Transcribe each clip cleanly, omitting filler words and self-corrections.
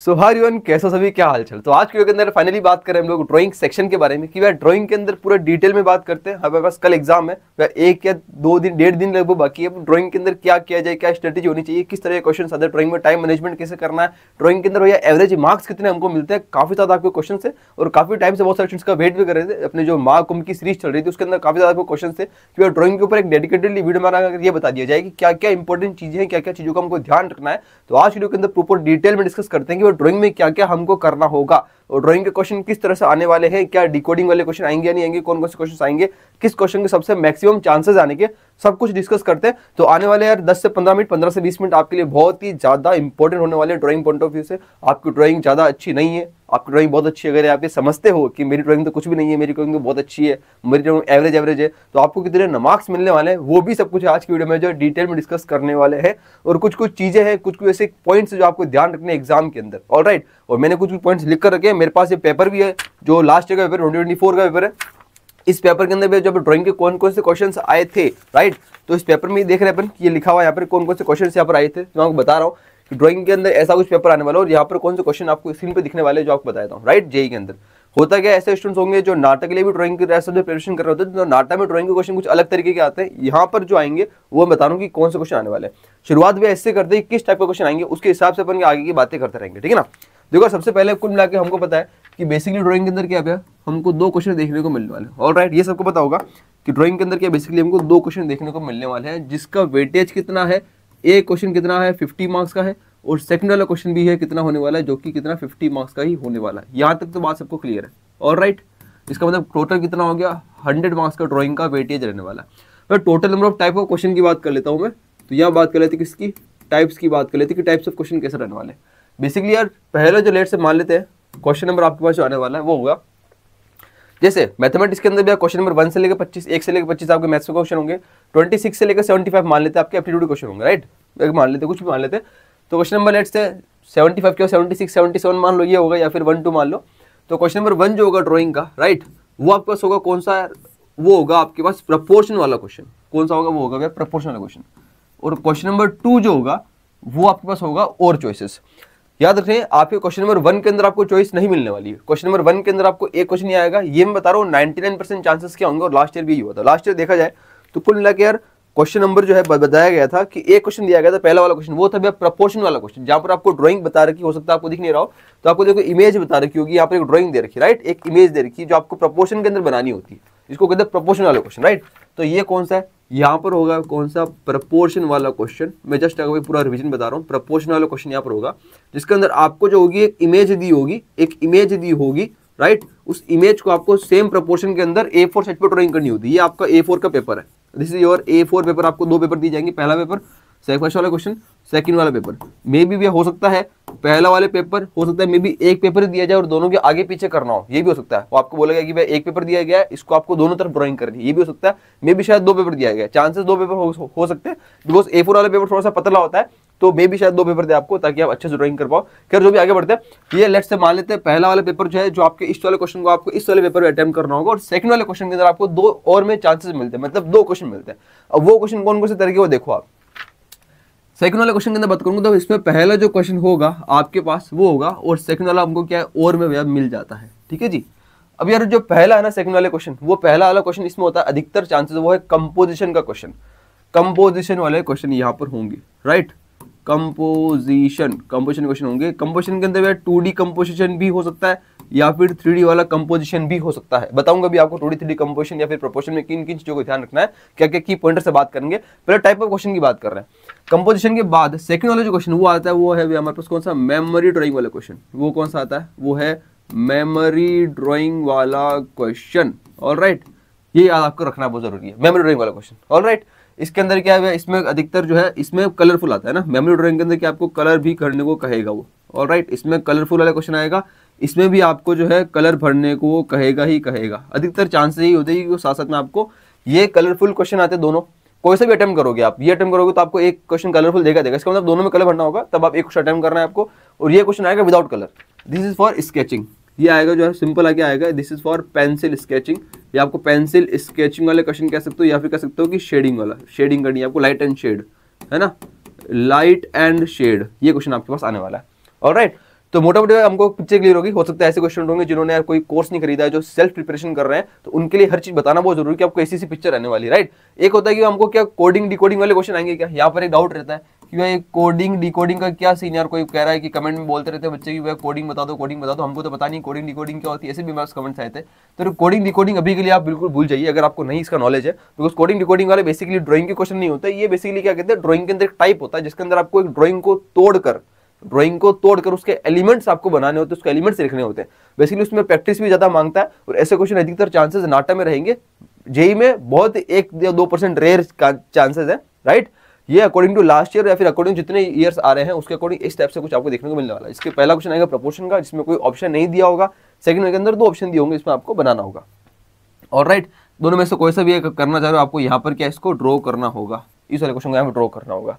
सो hi everyone, कैसा सभी, क्या हालचाल। तो आज के वीडियो के अंदर फाइनली बात करें हम लोग ड्राइंग सेक्शन के बारे में कि यार ड्राइंग के अंदर पूरा डिटेल में बात करते हैं। हमारे पास कल एग्जाम है, एक या 2 दिन 1.5 दिन लगभग बाकी है। ड्राइंग के अंदर क्या किया जाए, क्या स्ट्रेटेजी होनी चाहिए, किस तरह के क्वेश्चन आते हैं ड्राइंग में, टाइम मैनेजमेंट कैसे करना है ड्राइंग के अंदर, भैया एवरेज मार्क्स कितने हमको मिलते हैं। काफी ज्यादा आपके क्वेश्चन है और काफी टाइम से बहुत सारे स्टूडेंट्स का वेट भी कर रहे थे। अपने जो माँ कुंभ की सीरीज चल रही थी उसके अंदर काफी ज्यादा क्वेश्चन थे कि ड्राइंग के ऊपर एक डेडिकेटेडली वीडियो बना कर ये बता दिया जाए कि क्या क्या इंपॉर्टेंट चीजें हैं, क्या क्या चीजों का हमको ध्यान रखना है। तो आज वीडियो के अंदर प्रॉपर डिटेल में डिस्कस करते हैं कि ड्राइंग में क्या क्या हमको करना होगा और ड्राइंग के क्वेश्चन किस तरह से आने वाले हैं, क्या डिकोडिंग वाले क्वेश्चन आएंगे या नहीं आएंगे, कौन कौन से क्वेश्चन आएंगे, किस क्वेश्चन के सबसे मैक्सिमम चांसेस आने के, सब कुछ डिस्कस करते हैं। तो आने वाले यार 10 से 15 मिनट, 15 से 20 मिनट आपके लिए बहुत ही ज्यादा इंपॉर्टेंट होने वाले ड्राइंग पॉइंट ऑफ व्यू से। आपकी ड्राइंग ज्यादा अच्छी नहीं है, आपकी ड्राइंग बहुत अच्छी है, अगर आप ये समझते हो कि मेरी ड्राइंग तो कुछ भी नहीं है, मेरी ड्राइंग तो बहुत अच्छी है, मेरी ड्राइंग एवरेज है, तो आपको कितने मार्क्स मिलने वाले हैं वो भी सब कुछ आज की वीडियो में जो डिटेल में डिस्कस करने वाले हैं। और कुछ कुछ चीजें हैं, कुछ कुछ ऐसे पॉइंट्स जो आपको ध्यान रखने एग्जाम के अंदर। ऑलराइट, और मैंने कुछ कुछ पॉइंट्स लिख कर रखे हैं। मेरे पास ये पेपर भी है जो लास्ट ईयर का पेपर 2024 का पेपर है। इस पेपर के अंदर भी जब ड्राइंग के कौन कौन से क्वेश्चंस आए थे, राइट, तो इस पेपर में देख रहे हैं अपन, ये लिखा हुआ है यहाँ पर कौन कौन से क्वेश्चंस यहाँ पर आए थे। मैं आपको बता रहा हूँ कि ड्राइंग के अंदर ऐसा कुछ पेपर आने वाला है और यहाँ पर कौन से क्वेश्चन आपको स्क्रीन पे दिखने वाले जो आपको बताता हूँ। राइट, जेई के अंदर होता क्या, ऐसे स्टूडेंट्स होंगे जो नाटक के लिए भी ड्राइंग के प्रिपरेशन कर रहे होते हैं, तो नाटक में ड्राइंग के क्वेश्चन कुछ अलग तरीके के आते हैं। यहाँ पर जो आएंगे वो मैं बता रहा हूँ कि कौन से क्वेश्चन आने वाले हैं। शुरुआत भी ऐसे करते हैं किस टाइप के क्वेश्चन आएंगे, उसके हिसाब से अपन आगे की बातें करते रहेंगे, ठीक है ना। देखो, सबसे पहले कुल मिला के हमको पता है कि बेसिकली ड्राइंग के अंदर क्या है, हमको 2 क्वेश्चन देखने को मिलने वाले हैं। ऑलराइट, ये सबको पता होगा कि ड्राइंग के अंदर क्या बेसिकली हमको 2 क्वेश्चन देखने को मिलने वाले हैं, जिसका वेटेज कितना है, एक क्वेश्चन कितना है 50 मार्क्स का है, और सेकंड वाला क्वेश्चन भी है कितना होने वाला है, जो कि कितना 50 मार्क्स का ही होने वाला है। यहाँ तक तो बात सबको क्लियर है। ऑलराइट, इसका मतलब टोटल कितना हो गया, 100 मार्क्स का ड्राइंग का वेटेज रहने वाला है। मैं total number of type of question की बात कर लेता हूँ मैं। तो यहाँ बात कर लेते हैं किसकी, टाइप्स की बात कर लेते हैं कि टाइप्स ऑफ क्वेश्चन कैसे रहने वाले हैं। बेसिकली यार पहले जो लेट से मान लेते हैं क्वेश्चन नंबर आपके पास जो आने वाला है वो होगा, जैसे मैथमेटिक्स के अंदर भी क्वेश्चन नंबर 1 से लेकर 25, 1 से लेकर 25 आपके मैथ्स के क्वेश्चन होंगे। 26 से लेकर 75 मान लेते हैं आपके एप्टीट्यूड क्वेश्चन होंगे। राइट, मान लेते कुछ भी मान लेते हैं। तो क्वेश्चन नंबर लेट से 75 के 76, 77 मान लो, ये होगा, या फिर 1 2 मान लो। तो क्वेश्चन नंबर 1 जो होगा ड्राइंग का, राइट, वो आपके पास होगा कौन सा, वो होगा आपके पास प्रपोर्शन वाला क्वेश्चन। कौन सा होगा, वो होगा प्रपोर्शन वाला क्वेश्चन। और क्वेश्चन नंबर 2 जो होगा वो आपके पास होगा और चॉइसेस। याद रखें, आपके क्वेश्चन नंबर 1 के अंदर आपको चॉइस नहीं मिलने वाली है। क्वेश्चन नंबर 1 के अंदर आपको एक क्वेश्चन ही आएगा, ये मैं बता रहा हूँ 99% चांसेस क्या होंगे, और लास्ट ईयर भी ये हुआ था। लास्ट ईयर देखा जाए तो कुल मिला के यार क्वेश्चन नंबर जो है बताया गया था कि एक क्वेश्चन दिया गया था, पहला वाला क्वेश्चन वो था प्रपोर्शन वाला क्वेश्चन, जहां पर आपको ड्राइंग बता रखी, हो सकता है आपको दिख नहीं रहा हो, तो आपको देखो इमेज बता रखी होगी, यहाँ पर एक ड्राइंग दे रखी है, राइट, एक इमेज दे रखी है जो आपको प्रपोर्शन के अंदर बनानी होती है, इसको कहते हैं प्रपोर्शन वाला क्वेश्चन। राइट, तो ये कौन सा है, यहाँ पर होगा कौन सा, प्रपोर्शन वाला क्वेश्चन। मैं जस्ट अगर पूरा रिवीजन बता रहा हूँ, प्रपोर्शन वाला क्वेश्चन यहाँ पर होगा, जिसके अंदर आपको जो होगी एक इमेज दी होगी, राइट, उस इमेज को आपको सेम प्रपोर्शन के अंदर A4 साइज पर ड्राइंग करनी होती है। ये आपका A4 का पेपर है, this is your A4 paper. आपको 2 पेपर दिए जाएंगे, पहला पेपर फर्स्ट वाला क्वेश्चन, सेकंड वाला पेपर। मे बी हो सकता है पहला वाले पेपर, हो सकता है मे बी एक पेपर दिया जाए और दोनों के आगे पीछे करना हो, ये भी हो सकता है। वो आपको बोलेगा कि भाई एक पेपर दिया गया है, इसको आपको दोनों तरफ ड्राइंग करनी है, ये भी हो सकता है। मे बी शायद 2 पेपर दिया गया है, चांसेस 2 पेपर हो सकते हैं, बिकॉज A4 वाला पेपर थोड़ा सा पतला होता है, तो मे भी शायद 2 पेपर दे आपको, ताकि आप अच्छे से ड्राइंग कर पाओ। खैर, जो भी आगे बढ़ते हैं, ये लेट्स से मान लेते हैं पहला वाला पेपर जो है, जो आपके इस वाले क्वेश्चन को आपको इस वाले पेपर में अटेम्प्ट करना होगा, और सेकंड वाले क्वेश्चन के अंदर आपको 2 और में चांसेस मिलते हैं, मतलब 2 क्वेश्चन मिलते हैं। अब वो क्वेश्चन कौन कौन से तरह के, वो देखो आप। सेकंड वाले क्वेश्चन के अंदर बात करूंगा तो इसमें पहला जो क्वेश्चन होगा आपके पास वो होगा, और सेकंड वाला हमको क्या है, और में मिल जाता है, ठीक है जी। अब यार जो पहला है ना सेकंड वाले क्वेश्चन, वो पहला वाला क्वेश्चन इसमें होता है अधिकतर चांसेस वो है कंपोजिशन का क्वेश्चन। कंपोजिशन वाले क्वेश्चन यहाँ पर होंगे, राइट, कंपोजिशन क्वेश्चन होंगे। कंपोजिशन के अंदर 2D कंपोजिशन भी हो सकता है, या फिर 3D वाला कंपोजिशन भी हो सकता है। बताऊंगा भी आपको 2D 3D कंपोजिशन या फिर प्रोपोर्शन में किन किन चीजों को ध्यान रखना है, क्या क्या की पॉइंटर से बात करेंगे। पहले टाइप ऑफ क्वेश्चन की बात कर रहे हैं। कंपोजिशन के बाद सेकंड वाला जो क्वेश्चन वो आता है, वो है हमारे पास कौन सा, मेमोरी ड्राइंग वाला क्वेश्चन। वो कौन सा आता है, वो है मेमोरी ड्राइंग वाला क्वेश्चन। ऑलराइट, ये याद आपको रखना बहुत जरूरी है, मेमोरी ड्राइंग वाला क्वेश्चन। ऑलराइट, इसके अंदर क्या है, इसमें अधिकतर जो है इसमें कलरफुल आता है ना, मेमोरी ड्राइंग के अंदर क्या आपको कलर भी करने को कहेगा वो। ऑलराइट, इसमें कलरफुल वाला क्वेश्चन आएगा, इसमें भी आपको जो है कलर भरने को वो कहेगा ही कहेगा। अधिकतर चांसेस यही होते हैं कि साथ साथ में आपको ये कलरफुल क्वेश्चन आते हैं दोनों। कोई सा भी अटेम्प्ट करोगे आप, ये अटेम्प्ट करोगे तो आपको एक क्वेश्चन कलरफुल देगा, इसका मतलब दोनों में कलर भरना होगा, तब आप एक क्वेश्चन अटेम्प्ट करना है आपको। और ये क्वेश्चन आएगा without colour, this is for sketching, ये आएगा जो है सिंपल आके आएगा, this is for pencil sketching. या आपको पेंसिल स्केचिंग वाले क्वेश्चन कह सकते हो, या फिर कह सकते हो कि शेडिंग वाला, शेडिंग करनी है आपको, लाइट एंड शेड, है ना, लाइट एंड शेड, ये क्वेश्चन आपके पास आने वाला है। ऑलराइट, तो मोटा मोटा हमको पिक्चर क्लियर होगी। हो सकता है ऐसे क्वेश्चन होंगे जिन्होंने यार कोई कोर्स नहीं खरीदा है, जो सेल्फ प्रिपरेशन कर रहे हैं, तो उनके लिए हर चीज बताना बहुत जरूरी है कि आपको ऐसी पिक्चर रहने वाली, राइट। एक होता है कि हमको क्या कोडिंग डिकोडिंग वाले क्वेश्चन आएंगे क्या, यहाँ पर एक डाउट रहता है कि भाई कोडिंग डिकोडिंग का क्या सीन, यार कोई कह रहा है कि कमेंट में बोलते रहते हैं बच्चे कि भाई कोडिंग बता दो, कोडिंग बता दो, हमको तो पता नहीं कोडिंग डिकोडिंग क्या होती है, ऐसे भी हमारे कमेंट्स आए थे। तो कोडिंग डिकोडिंग अभी के लिए आप बिल्कुल भूल जाइए अगर आपको नहीं इसका नॉलेज है, बिकॉज कोडिंग डिकोडिंग वाले बेसिकली ड्राइंग के क्वेश्चन नहीं होता है। ये बेसिकली क्या कहते हैं, ड्राइंग के अंदर एक टाइप होता है जिसके अंदर आपको एक ड्राइंग को तोड़कर उसके एलिमेंट्स आपको बनाने होते हैं, उसके एलिमेंट्स लिखने होते हैं। बेसिकली उसमें प्रैक्टिस भी ज्यादा मांगता है और ऐसे क्वेश्चन अधिकतर चांसेस नाटा में रहेंगे। जेई में बहुत 1-2% रेयर चांसेस है, राइट। ये अकॉर्डिंग टू लास्ट ईयर या फिर अकॉर्डिंग जितने ईयर्स आ रहे हैं उसके अकॉर्डिंग इस टाइप से कुछ आपको देखने को मिलने वाला है। इसके पहला क्वेश्चन आएगा प्रपोर्शन का, जिसमें कोई ऑप्शन नहीं दिया होगा। सेकंड के अंदर 2 ऑप्शन दिए होंगे, इसमें आपको बनाना होगा। ऑलराइट, दोनों में से कोई सा भी करना चाह रहे हो, आपको यहाँ पर क्या इसको ड्रॉ करना होगा, इस वाले क्वेश्चन को यहाँ पर ड्रॉ करना होगा,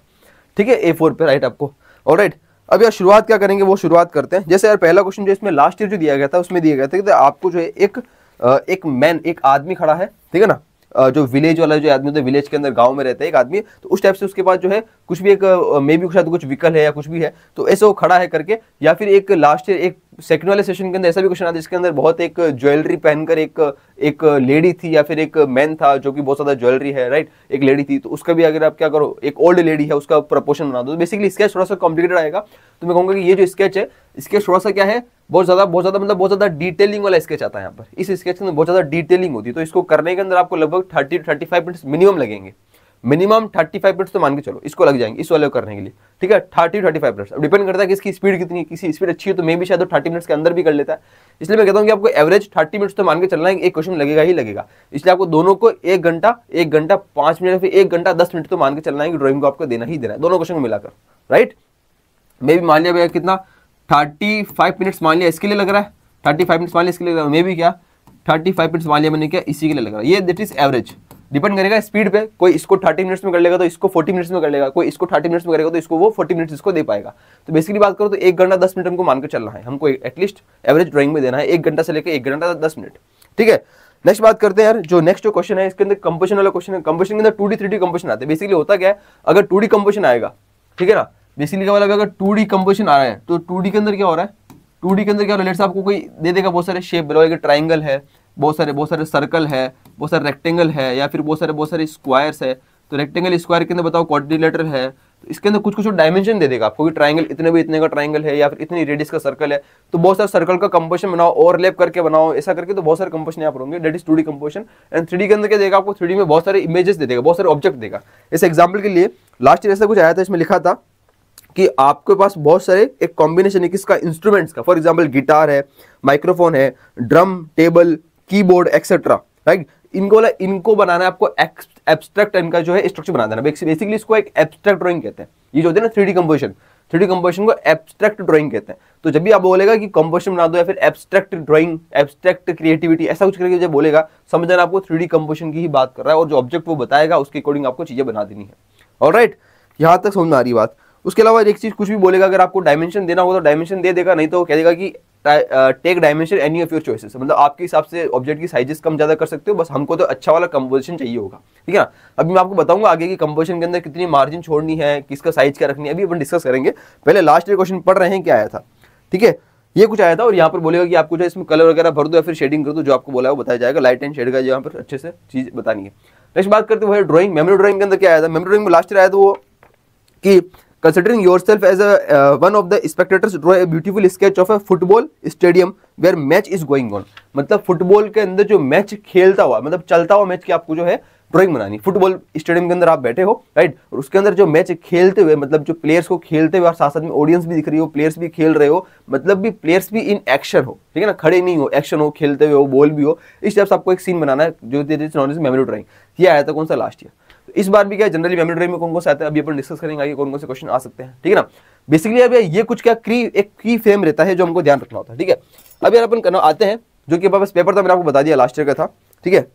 ठीक है, A4 पे, राइट आपको। ऑलराइट, अब यार शुरुआत क्या करेंगे वो शुरुआत करते हैं। जैसे यार पहला क्वेश्चन जो इसमें लास्ट ईयर जो दिया गया था उसमें दिया गया था कि आपको जो है एक आदमी खड़ा है, ठीक है ना, जो विलेज वाला जो आदमी होता है, विलेज के अंदर गांव में रहता है एक आदमी, तो उस टाइप से उसके पास जो है कुछ भी एक मे भी शायद कुछ व्हीकल है या कुछ भी है, तो ऐसे वो खड़ा है करके। या फिर एक लास्ट ईयर एक सेकंड वाले सेशन के अंदर ऐसा भी क्वेश्चन आता है जिसके अंदर बहुत एक ज्वेलरी पहनकर एक लेडी थी या फिर एक मैन था जो कि बहुत ज्यादा ज्वेलरी है, राइट, एक लेडी थी, तो उसका भी अगर आप क्या करो, एक ओल्ड लेडी है उसका प्रपोर्शन बना दो। बेसिकली स्केच थोड़ा सा कॉम्प्लिकेटेड आएगा, तो मैं कहूंगा कि ये जो स्केच है स्केच थोड़ा सा क्या है, बहुत ज्यादा मतलब बहुत ज्यादा डिटेलिंग वाला स्केच आता है यहाँ पर। इस स्केच के अंदर बहुत ज्यादा डिटेलिंग होती है, तो इसको करने के अंदर आपको लगभग 30-35 मिनट्स मिनिमम लगेंगे। मिनिमम 35 मिनट्स तो मान के चलो इसको लग जाएंगे इस वाले को करने के लिए, ठीक है, 30-35 मिनट्स। अब डिपेंड करता है कि इसकी स्पीड कितनी है, किसी स्पीड अच्छी है तो मैं भी शायद 30 मिनट्स के अंदर भी कर लेता है। इसलिए मैं कहता हूँ कि आपको एवरेज 30 मिनट्स तो मान के चलना है, एक क्वेश्चन लगेगा ही लगेगा। इसलिए आपको दोनों को 1 घंटा 5 मिनट, फिर 1 घंटा 10 मिनट तो मान के चलना है कि ड्राइंग को आपको देना ही देना है, दोनों क्वेश्चन को मिलाकर, राइट। मे भी मान लिया भैया कितना 35 मिनट्स मान लिया इसके लिए लग रहा है, 35 मिनट्स मान लिया इसके लिए लग रहा है, मे भी क्या 35 मिनट्स मान लिया मैंने क्या इसी के लिए लग रहा है। ये दैट इज एवरेज, डिपेंड करेगा स्पीड पे। कोई इसको 30 मिनट्स में कर लेगा तो इसको 40 मिनट्स में कर लेगा, कोई इसको 30 मिनट्स में करेगा तो इसको वो 40 मिनट्स इसको दे पाएगा। तो बेसिकली बात करो तो 1 घंटा 10 मिनट हमको मान के चलना है, हमको एटलीस्ट एवरेज ड्राइंग में देना है 1 घंटा से लेकर 1 घंटा 10 मिनट, ठीक है। नेक्स्ट बात करते हैं यार, जो नेक्स्ट जो क्वेश्चन है इसके अंदर कंपोजिशन वाला क्वेश्चन है। कंपोजिशन के अंदर 2D 3D कंपोजिशन आते हैं। बेसिकली होता क्या है, अगर 2D कंपोजिशन आएगा, ठीक है ना, बेसिकली क्या मतलब अगर 2D कंपोजिशन आ रहा है तो 2D के अंदर क्या हो रहा है, 2D के अंदर क्या हो रहा है, लेट्स आपको कोई दे देगा बहुत सारे शेप, बोलेगा ट्राइंगल है, बहुत सारे सर्कल है, बहुत सारे रेक्टेंगल है, या फिर बहुत सारे स्क्वायर्स है। तो रेक्टेंगल स्क्वायर के अंदर बताओ क्वाड्रिलेटरल है, तो इसके अंदर कुछ डायमेंशन दे देगा आपको कि ट्राइंगल इतने भी इतने का ट्राइंगल है या फिर इतनी रेडियस का सर्कल है। तो बहुत सारे सर्कल का कंपोजिशन बनाओ, ओवरलैप करके बनाओ, ऐसा करके तो बहुत सारे कंपोजिशन यहाँ पर होंगे। That is 2D composition. And 3D के अंदर क्या देगा आपको, 3D में बहुत सारे इमेजेस दे देगा, बहुत सारे ऑब्जेक्ट देगा। इस एग्जाम्पल के लिए लास्ट ईयर ऐसा कुछ आया था, इसमें लिखा था कि आपके पास बहुत सारे एक कॉम्बिनेशन है किसका, इंस्ट्रूमेंट्स का। फॉर एग्जांपल गिटार है, माइक्रोफोन है, drum, table, keyboard etcetera, right. इनको बनाना है आपको, एब्स्ट्रैक्ट इनका जो है स्ट्रक्चर बना देना। बेसिकली इसको एक एब्स्ट्रैक्ट ड्राइंग कहते हैं। ये जो होते हैं ना 3D कंपोजिशन को एब्स्ट्रैक्ट ड्राइंग कहते हैं। तो जब भी आप बोलेगा कि कंपोजिशन बना दो या फिर एब्स्ट्रैक्ट ड्राइंग, एब्स्ट्रैक्ट क्रिएटिविटी, ऐसा कुछ करके जब बोलेगा समझ जाना आपको 3D कंपोजिशन की ही बात कर रहा है, और जो ऑब्जेक्ट वो बताएगा उसके अकॉर्डिंग आपको चीजें बना देनी है। ऑलराइट, यहां तक समझ में आ रही बात। उसके अलावा एक चीज कुछ भी बोलेगा, अगर आपको डायमेंशन देना होगा तो डायमेंशन दे देगा, नहीं तो कह देगा कि take dimension any of your choices, मतलब आपके हिसाब से ऑब्जेक्ट की साइजेस कम ज्यादा कर सकते हो, बस हमको तो अच्छा वाला कंपोजिशन चाहिए होगा, ठीक है ना। अभी मैं आपको बताऊंगा आगे की कंपोजिशन के अंदर कितनी मार्जिन छोड़नी है, किसका साइज क्या रखनी है, अभी अपन डिस्कस करेंगे। पहले लास्ट ईयर क्वेश्चन पढ़ रहे हैं क्या आया था, ठीक है, ये कुछ आया था। और यहाँ पर बोलेगा कि आपको जो इसमें कलर वगैरह भर दो या फिर शेडिंग कर दो, जो आपको बोला है वो बताया जाएगा। लाइट एंड शेड का यहाँ पर अच्छे से चीज बतानी है। नेक्स्ट बात करते हैं ड्राइंग। मेमोरी ड्राइंग के अंदर क्या आया था, मेमोरी ड्राइंग में लास्ट ईयर आया था वो कि considering yourself as one of the spectators, draw a beautiful sketch of a football stadium where match is going on। मतलब फुटबॉल के अंदर जो मैच खेलता हुआ, मतलब चलता हुआ मैच की आपको जो है ड्राइंग बनानी। फुटबॉल स्टेडियम के अंदर आप बैठे हो, राइट, और उसके अंदर जो मैच खेलते हुए, मतलब जो प्लेयर्स को खेलते हुए और साथ साथ में ऑडियंस भी दिख रही हो, प्लेयर्स भी खेल रहे हो, मतलब भी प्लेयर्स भी इन एक्शन हो, ठीक है ना, खड़े नहीं हो, एक्शन हो, खेलते हुए हो, बॉल भी हो। इस टाइप से आपको एक सीन बनाना है, जो नॉन इज मेमोरी ड्राइंग। ये आया था कौन सा, लास्ट ईयर। इस बार भी क्या जनरली मेमोरी ड्राइंग में कौन कौन से आते हैं अभी अपन डिस्कस करेंगे आगे, कौन कौन से क्वेश्चन आ सकते हैं, ठीक है ना। बेसिकली अब ये कुछ क्या एक की फ्रेम रहता है जो हमको ध्यान रखना होता है, ठीक है। अब यार अपन करना आते हैं, जो कि पास पेपर था, मैंने आपको बता दिया लास्ट ईयर का था, ठीक है,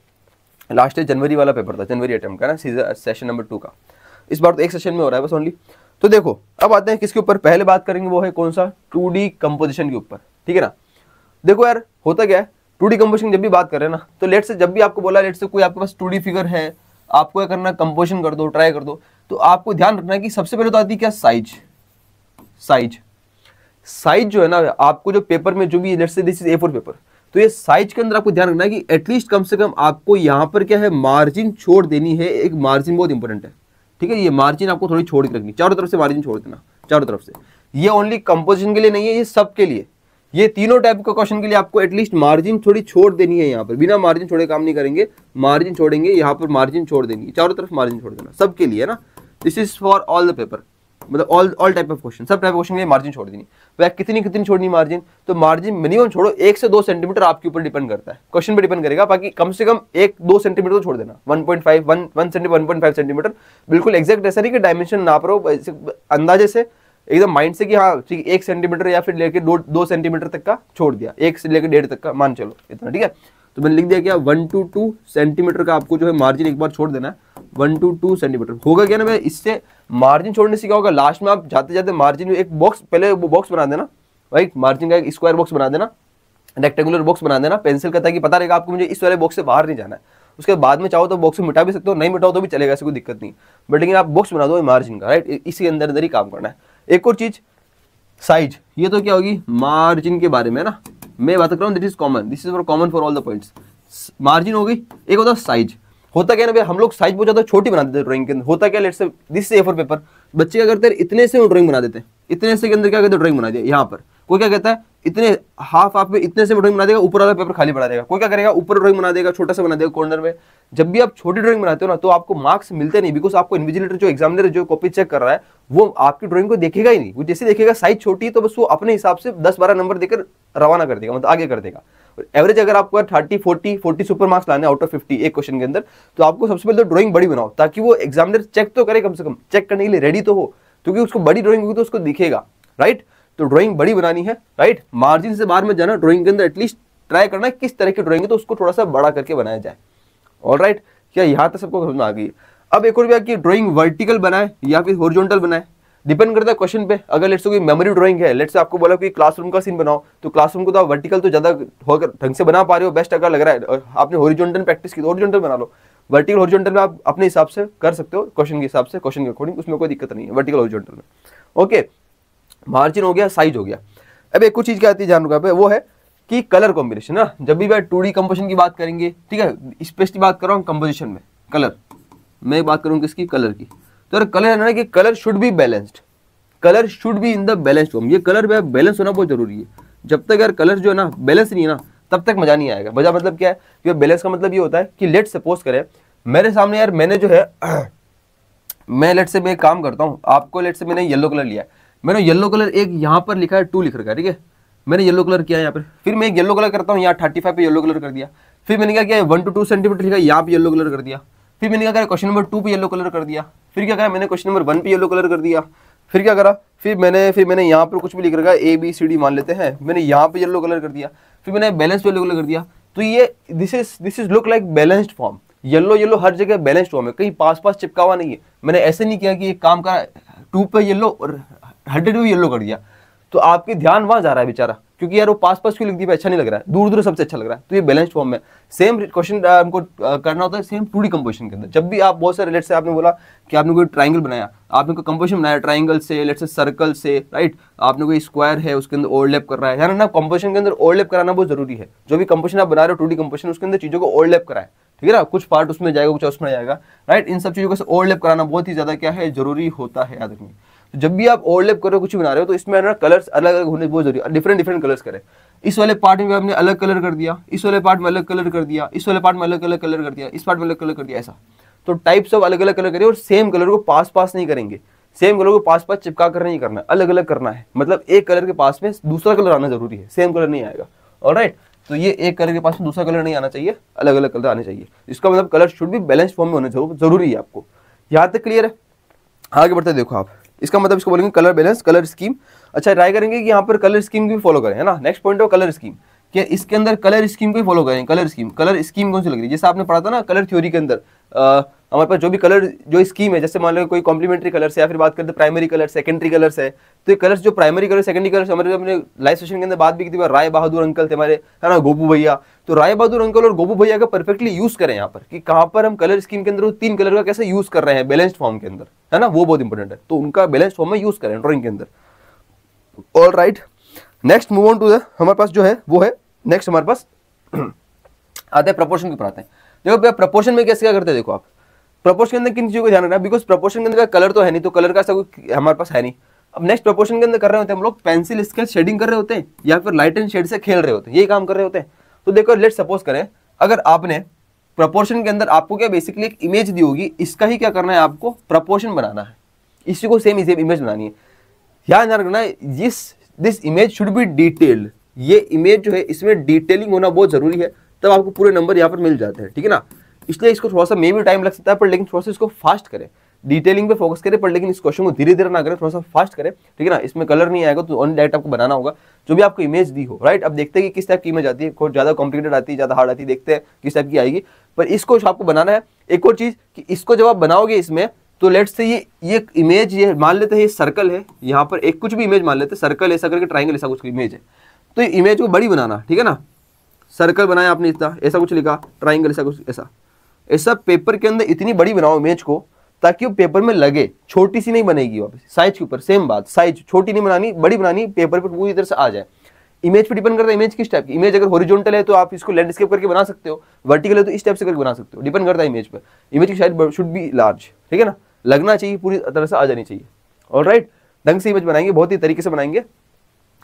लास्ट ईयर जनवरी वाला पेपर था, जनवरी अटेम्प्ट का ना, सेशन नंबर 2 का। इस बार तो एक सेशन में हो रहा है बस ओनली। तो देखो अब आते हैं किसके ऊपर पहले बात करेंगे, वो है कौन सा, 2D कंपोजिशन के ऊपर, ठीक है ना। देखो यार होता क्या है, 2D कंपोजिशन जब भी बात करें ना, तो लेट से जब भी आपको बोला, लेट से कोई आपके पास 2D फिगर है, आपको क्या करना है, कंपोजिशन कर दो, ट्राई कर दो, तो आपको ध्यान रखना है कि सबसे पहले तो आती है क्या, साइज। साइज जो है ना आपको जो पेपर में जो भी, let's say this is A4 paper, तो ये साइज के अंदर आपको ध्यान रखना है कि एटलीस्ट कम से कम आपको यहाँ पर क्या है, मार्जिन छोड़ देनी है। एक मार्जिन बहुत इंपॉर्टेंट है, ठीक है, ये मार्जिन आपको थोड़ी छोड़ के रखनी, चारों तरफ से मार्जिन छोड़ देना, चारों तरफ से। ये ओनली कंपोजिशन के लिए नहीं है, ये सब के लिए, ये तीनों टाइप के क्वेश्चन के लिए आपको एटलीस्ट मार्जिन थोड़ी छोड़ देनी है। यहाँ पर बिना मार्जिन छोड़े काम नहीं करेंगे, मार्जिन छोड़ेंगे, यहाँ पर मार्जिन छोड़ देंगे, चारों तरफ मार्जिन छोड़ देना, सबके लिए ना। This is for all the paper, मतलब ऑल टाइप ऑफ क्वेश्चन, सब टाइप ऑफ क्वेश्चन के लिए मार्जिन छोड़ देनी। वह कितनी छोड़नी मार्जिन, तो मार्जिन मिनिमम छोड़ो 1 से 2 सेंटीमीटर, आपके ऊपर डिपेंड करता है, क्वेश्चन पे डिपेंड करेगा, बाकी कम से कम 1-2 सेंटीमीटर तो छोड़ देना। 1.5 सेंटीमीटर, बिल्कुल एग्जैक्ट ऐसा नहीं कि डायमेंशन नाप रहे हो, अंदाजे से एकदम माइंड से कि हाँ ठीक 1 सेंटीमीटर या फिर लेके 2 सेंटीमीटर तक का छोड़ दिया, 1 से लेकर 1.5 तक का मान चलो इतना, ठीक है। तो मैंने लिख दिया क्या 1 to 2 सेंटीमीटर का आपको जो है मार्जिन एक बार छोड़ देना है। 1 to 2 सेंटीमीटर होगा क्या ना भाई, इससे मार्जिन छोड़ने से क्या होगा, लास्ट में आप जाते जाते मार्जिन में एक बॉक्स, पहले वो बॉक्स बना देना भाई, मार्जिन का एक स्क्वायर बॉक्स बना देना, रेक्टेंगुलर बॉक्स बना देना पेंसिल का, ताकि पता रहेगा आपको मुझे इस वाले बॉक्स से बाहर नहीं जाना है। उसके बाद में चाहो तो बॉक्स में मिटा भी सकते हो, नहीं मिटाओ तो भी चलेगा, ऐसी कोई दिक्कत नहीं, बट लेकिन आप बॉक्स बना दो मार्जिन का, राइट, इसी अंदर अंदर ही काम करना है। एक और चीज साइज, ये तो क्या होगी मार्जिन के बारे में ना मैं बात कर रहा हूँ, this is common, this is common for all the points. Margin हो गई, एक होता है साइज। होता क्या ना भाई, हम लोग साइज बहुत ज्यादा छोटी बना देते हैं ड्राइंग के अंदर। होता क्या, let's say this is A4 paper, बच्चे क्या करते हैं इतने से ड्राइंग बना देते हैं, इतने से के अंदर क्या कहते हैं ड्राइंग बना दिया। यहाँ पर कोई क्या कहता है इतने हाफ में इतने से ड्राइंग बना देगा, ऊपर वाला पेपर खाली बना देगा। कोई क्या करेगा ऊपर ड्राइंग बना देगा, छोटा सा बना देगा कॉर्नर में। जब भी आप छोटी ड्राइंग बनाते हो ना तो आपको मार्क्स मिलते नहीं, बिकॉज आपको इन्विजिलेटर जो एग्जामिनर जो कॉपी चेक कर रहा है वो आपकी ड्राइंग को देखेगा ही नहीं। वो जैसे देखेगा साइज छोटी है तो बस वो अपने हिसाब से 10-12 नंबर देकर रवाना कर देगा, मतलब आगे कर देगा। एवरेज अगर आपको 30-40 सुपर मार्क्स लाने आउट ऑफ 50 एक क्वेश्चन के अंदर, तो आपको सबसे पहले तो ड्राइंग बड़ी बनाओ, ताकि वो एग्जामिनर चेक तो करे, कम से कम चेक करने के लिए रेडी तो हो, क्योंकि उसको बड़ी ड्राइंग होगी तो उसको दिखेगा, राइट। तो ड्राइंग बड़ी बनानी है, राइट, मार्जिन से बाहर में जाना, ड्राइंग के अंदर एटलीस्ट ट्राई करना है किस तरह की ड्राइंग है तो उसको थोड़ा सा बड़ा करके बनाया जाए। ऑलराइट, क्या यहाँ तक सबको समझ में आ गई। अब एक और बात कि ड्राइंग वर्टिकल बनाए या फिर हॉरिजॉन्टल बनाए, डिपेंड करता है क्वेश्चन पे। अगर लेट्स से कोई मेमोरी ड्राइंग है, लेट्स से आपको बोला कि क्लासरूम का सीन बनाओ, तो क्लासरूम को तो आप वर्टिकल तो ज्यादा होकर ढंग से बना पा रहे हो, बेस्ट अगर लग रहा है, और आपने हॉरिजॉन्टल प्रैक्टिस की तो हॉरिजॉन्टल बना लो। वर्टिकल हॉरिजॉन्टल में आप अपने हिसाब से कर सकते हो, क्वेश्चन के हिसाब से, क्वेश्चन के अकॉर्डिंग, उसमें कोई दिक्कत नहीं है वर्टिकल हॉरिजॉन्टल में। ओके, मार्जिन हो गया, साइज हो गया। अब एक कुछ चीज क्या आती है जान रखा, वो है कि कलर कॉम्बिनेशन ना। जब भी मैं 2D कंपोजिशन की बात करेंगे, ठीक है, स्पेशली बात कर रहा हूँ कंपोजिशन में कलर, मैं बात करूँ किसकी, कलर की। तो कलर है ना कि colour should be balanced, colour should be in the balanced form. ये कलर में बैलेंस होना बहुत जरूरी है। जब तक यार कलर जो है ना बैलेंस नहीं है ना, तब तक मजा नहीं आएगा। मजा मतलब क्या है कि बैलेंस का मतलब ये होता है कि लेट सपोज करें मेरे सामने यार मैंने जो है मैं लेट से मैं एक काम करता हूँ, आपको लेट से मैंने येलो कलर लिया, मैंने येलो कलर एक यहाँ पर लिखा है 2 लिख रखा है, ठीक है, मैंने येलो कलर किया यहाँ पर, फिर मैं एक येलो कलर करता हूँ, यहाँ 35 पे येलो कलर कर दिया, फिर मैंने क्या किया 1 to 2 सेंटीमीटर लिखा, यहाँ पे येलो कलर कर दिया, फिर मैंने क्या करा क्वेश्चन नंबर 2 पे येलो कलर कर दिया, फिर क्या करा मैंने क्वेश्चन नंबर 1 पे येलो कलर कर दिया, फिर क्या करा फिर मैंने यहाँ पर कुछ भी लिख रखा है ABCD मान लेते हैं, मैंने यहाँ पे येलो कलर कर दिया, फिर मैंने बैलेंस येलो कलर कर दिया। तो ये this is look like balanced form. Yellow हर जगह बैलेंस्ड फॉर्म है, कहीं पास चिपका हुआ नहीं है। मैंने ऐसे नहीं किया कि एक काम करा 2 पे येलो और 100 पे येलो कर दिया, तो आपके ध्यान वहां जा रहा है बेचारा, क्योंकि यार वो पास क्यों लिख दिया, अच्छा नहीं लग रहा है, दूर सबसे अच्छा लग रहा है। तो ये बैलेंस्ड फॉर्म में सेम क्वेश्चन हमको करना होता है सेम 2D कंपोजिशन के अंदर। जब भी आप बहुत सारे लेट से आपने बोला कि आपने कोई ट्राइंगल बनाया, आपने कोई कंपोजिशन बनाया ट्राइंगल से, लेट से सर्कल से, राइट, आपने कोई स्क्वायर है उसके अंदर ओवरलैप कर रहा है, यानी ना कंपोजिशन के अंदर ओवरलैप कराना बहुत जरूरी है। जो भी कंपोजिशन आप बना रहे हो 2D कंपोजिशन, उसके अंदर चीजों को ओवरलैप कराए, ठीक है ना, कुछ पार्ट उसमें जाएगा कुछ उसमें जाएगा, राइट। इन सब चीजों को ओवरलैप कराना बहुत ही ज्यादा क्या है जरूरी होता है, याद रखिए। जब भी आप ओवरलैप कर रहे हो कुछ बना रहे हो तो इसमें ना कलर्स अलग अलग होने बहुत जरूरी है, डिफरेंट कलर्स करें। इस वाले पार्ट में आपने अलग कलर कर दिया, इस वाले पार्ट में अलग कलर कर दिया, इस वाले पार्ट में अलग अलग कलर कर दिया, इस पार्ट में अलग कलर कर दिया, ऐसा। तो टाइप्स ऑफ अलग अलग कलर करिए, और सेम कलर को पास नहीं करेंगे, सेम कलर को पास चिपका कर नहीं करना, अलग अलग करना है। मतलब एक कलर के पास में दूसरा कलर आना जरूरी है, सेम कलर नहीं आएगा, ऑलराइट। तो ये एक कलर के पास में दूसरा कलर नहीं आना चाहिए, अलग अलग कलर आने चाहिए। इसका मतलब कलर शुड भी बैलेंस्ड फॉर्म में होने जरूरी है आपको। यहाँ तक क्लियर है? आगे बढ़ते देखो आप, इसका मतलब इसको बोलेंगे कलर बैलेंस, कलर स्कीम। अच्छा, ट्राई करेंगे कि यहाँ पर कलर स्कीम भी फॉलो करें, है ना। नेक्स्ट पॉइंट हो कलर स्कीम, कि इसके अंदर कलर स्कीम को फॉलो करें। कलर स्कीम कौन सी लग रही है, जैसे आपने पढ़ा था ना कलर थ्योरी के अंदर, हमारे पास जो भी कलर जो स्कीम है, जैसे मान लो कोई कॉम्प्लीमेंट्री कलर से, या फिर बात करते हैं प्राइमरी कलर, सेकेंडरी कलर्स है। तो ये कलर्स जो प्राइमरी कलर सेकेंडरी कलर्स, हमारे अपने लाइव सेशन के अंदर बात भी की थी, राय बहादुर अंकल थे हमारे, है ना, गोपू भैया। तो राय बहादुर अंकल और गोपू भैया का परफेक्टली यूज करें यहाँ पर, कि कहाँ पर हम कलर स्कीम के अंदर 3 कलर का कैसे यूज कर रहे हैं बैलेंस्ड फॉर्म के अंदर, है ना, वो बहुत इंपॉर्टेंट है। तो उनका बैलेंस्ड फॉर्म में यूज करें ड्रॉइंग के अंदर, alright. Next move on to the, हमारे पास जो है वो है नेक्स्ट हमारे पास आते हैं प्रपोर्शन के ऊपर आते हैं। देखो प्रपोर्शन में कैसे क्या करते हैं, देखो आप प्रपोर्शन के अंदर किन चीजों को ध्यान रखना है, बिकॉज प्रपोर्शन के अंदर कलर तो है नहीं, तो कलर का ऐसा कोई हमारे पास है नहीं। अब नेक्स्ट प्रपोर्शन के अंदर कर रहे होते हैं हम लोग पेंसिल स्केच शेडिंग कर रहे होते हैं या फिर लाइट एंड शेड से खेल रहे होते हैं, ये काम कर रहे होते हैं। तो देखो लेट सपोज करें अगर आपने प्रपोर्शन के अंदर आपको क्या बेसिकली एक इमेज दी होगी, इसका ही क्या करना है, आपको प्रपोर्शन बनाना है, इसी को सेम इमेज बनानी है। ध्यान रखना है this image should be detailed, ये इमेज जो है इसमें डिटेलिंग होना बहुत जरूरी है, तब आपको पूरे नंबर यहाँ पर मिल जाते हैं, ठीक है ना। इसलिए इसको थोड़ा सा मे भी टाइम लग सकता है, पर लेकिन थोड़ा सा इसको फास्ट करें, डिटेलिंग पे फोकस करें, पर लेकिन इस क्वेश्चन को धीरे धीरे ना करें, थोड़ा सा फास्ट करें, ठीक है ना। इसमें कलर नहीं आएगा तो ऑन डायरेक्ट आपको बनाना होगा जो भी आपको इमेज दी हो, राइट। अब देखते हैं कि किस टाइप की इमेज आती है, कोई ज्यादा कॉम्प्लिकेटेड आती है, ज्यादा हार्ड आती है, देखते हैं किस टाइप की आएगी, पर इसको आपको बनाना है। एक और चीज कि इसको जब आप बनाओगे इसमें, तो लेट्स से ये इमेज, ये मान लेते हैं ये सर्कल है, यहाँ पर एक कुछ भी इमेज मान लेते हैं, सर्कल ऐसा करके ट्राइंगल ऐसा कुछ इमेज है, तो ये इमेज को बड़ी बनाना, ठीक है ना। सर्कल बनाया आपने इतना, ऐसा कुछ लिखा, ट्राइंगल ऐसा कुछ, ऐसा पेपर के अंदर इतनी बड़ी बनाओ इमेज को ताकि वो पेपर में लगे, छोटी सी नहीं बनेगी। वापस साइज के ऊपर सेम बात, साइज छोटी नहीं बनानी, बड़ी बनानी, पेपर पर पूरी तरह से आ जाए। इमेज पे डिपेंड करता है इमेज किस टाइप की, इमेज अगर हॉरिजॉन्टल है तो आप इसको लैंडस्केप करके बना सकते हो, वर्टिकल है तो इस टाइप से करके बना सकते हो, डिपेंड करता है इमेज पर। इमेज की साइज शुड बी लार्ज, ठीक है ना, लगना चाहिए, पूरी तरह से आ जानी चाहिए। ऑलराइट, ढंग से इमेज बनाएंगे, बहुत ही तरीके से बनाएंगे,